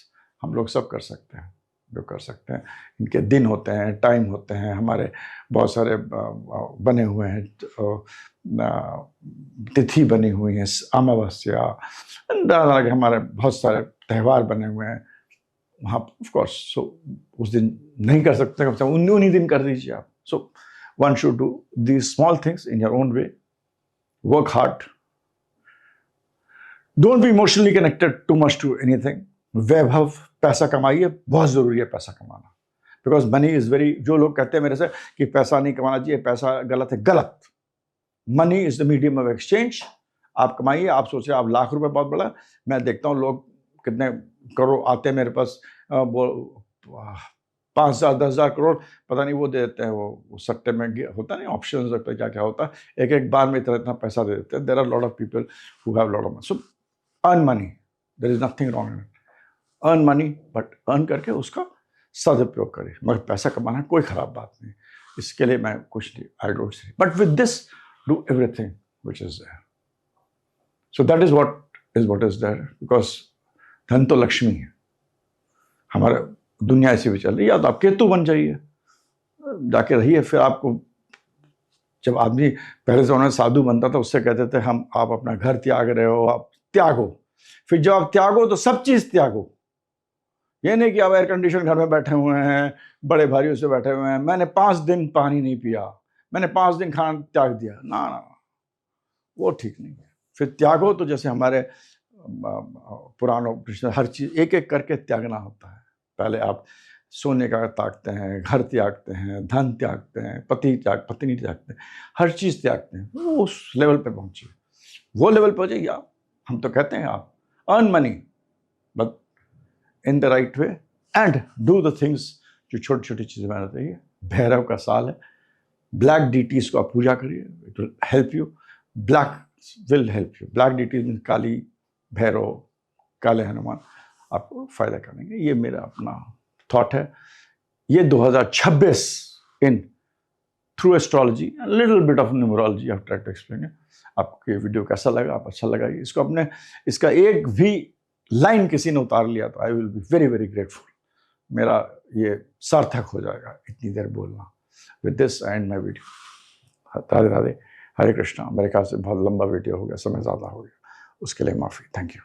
हम लोग सब कर सकते हैं, जो कर सकते हैं। इनके दिन होते हैं, टाइम होते हैं, हमारे बहुत सारे बने हुए हैं, तिथि बनी हुई है, अमावस्या, हमारे बहुत सारे त्यौहार बने हुए हैं वहाँ। ऑफ कोर्स सो उस दिन नहीं कर सकते, कम से कम उन्हीं दिन कर दीजिए आप। So one should do these small things in your own way, work hard, don't be emotionally connected too much to anything. वैभव, पैसा कमाइए, बहुत जरूरी है पैसा कमाना, बिकॉज मनी इज वेरी, जो लोग कहते हैं मेरे से कि पैसा नहीं कमाना चाहिए, पैसा गलत है, गलत। Money is the medium of exchange. आप कमाइए। आप सोच रहे हैं आप लाख रुपए बहुत बड़ा, मैं देखता हूँ लोग कितने करोड़ आते हैं मेरे पास, वो 5,000 10,000 करोड़ पता नहीं वो दे देते हैं, वो सट्टे में होता नहीं, ऑप्शन होता है, क्या क्या होता है, एक बार में इतना पैसा दे देते हैं। There are lot of people who have lot of money. So earn money, there is nothing wrong in it. Earn money, but earn करके उसका सदुपयोग करें। मगर पैसा कमाना कोई खराब बात नहीं, इसके लिए मैं कुछ नहीं, I don't say, but with this do everything which is there. So that is what is there, because धन तो लक्ष्मी है, हमारा दुनिया ऐसी भी चल रही है। या तो आप केतु बन जाइए, जाके रहिए। फिर आपको, जब आदमी पहले से उन्होंने साधु बनता था, उससे कहते थे हम, आप अपना घर त्याग रहे हो, आप त्यागो। फिर जब आप त्यागो तो सब चीज त्यागो। ये नहीं कि आप एयर कंडीशन घर में बैठे हुए हैं, बड़े भारियों से बैठे हुए हैं, मैंने 5 दिन पानी नहीं पिया, मैंने 5 दिन खाना त्याग दिया, ना ना, वो ठीक नहीं है। फिर त्यागो तो जैसे हमारे पुराणों हर चीज एक एक करके त्यागना होता है। पहले आप सोने का त्यागते हैं, घर त्यागते हैं, धन त्यागते हैं, पत्नी त्यागते हैं, हर चीज त्यागते हैं। वो उस लेवल पे पहुंचिए, वो लेवल पे जाइए आप। हम तो कहते हैं आप earn money but in the right way and do the things जो छोटी छोटी चीज़ें मैंने बताई है। भैरव का साल है, ब्लैक डीटीज को आप पूजा करिए, it will help you, black will help you. Black deities mean Kali Bhairav, काले हनुमान आपको फायदा करेंगे। ये मेरा अपना थॉट है। ये 2026 in through astrology little bit of numerology I have tried to explain it. आपको ये वीडियो कैसा लगा, आप अच्छा लगा इसको अपने, इसका एक भी लाइन किसी ने उतार लिया तो I will be very very grateful. मेरा ये सार्थक हो जाएगा इतनी देर बोलना। With this end my video. Radhe Radhe, Hare Krishna. मेरे ख्याल से बहुत लंबा वीडियो हो गया, समय ज़्यादा हो गया, उसके लिए माफ़ी। Thank you.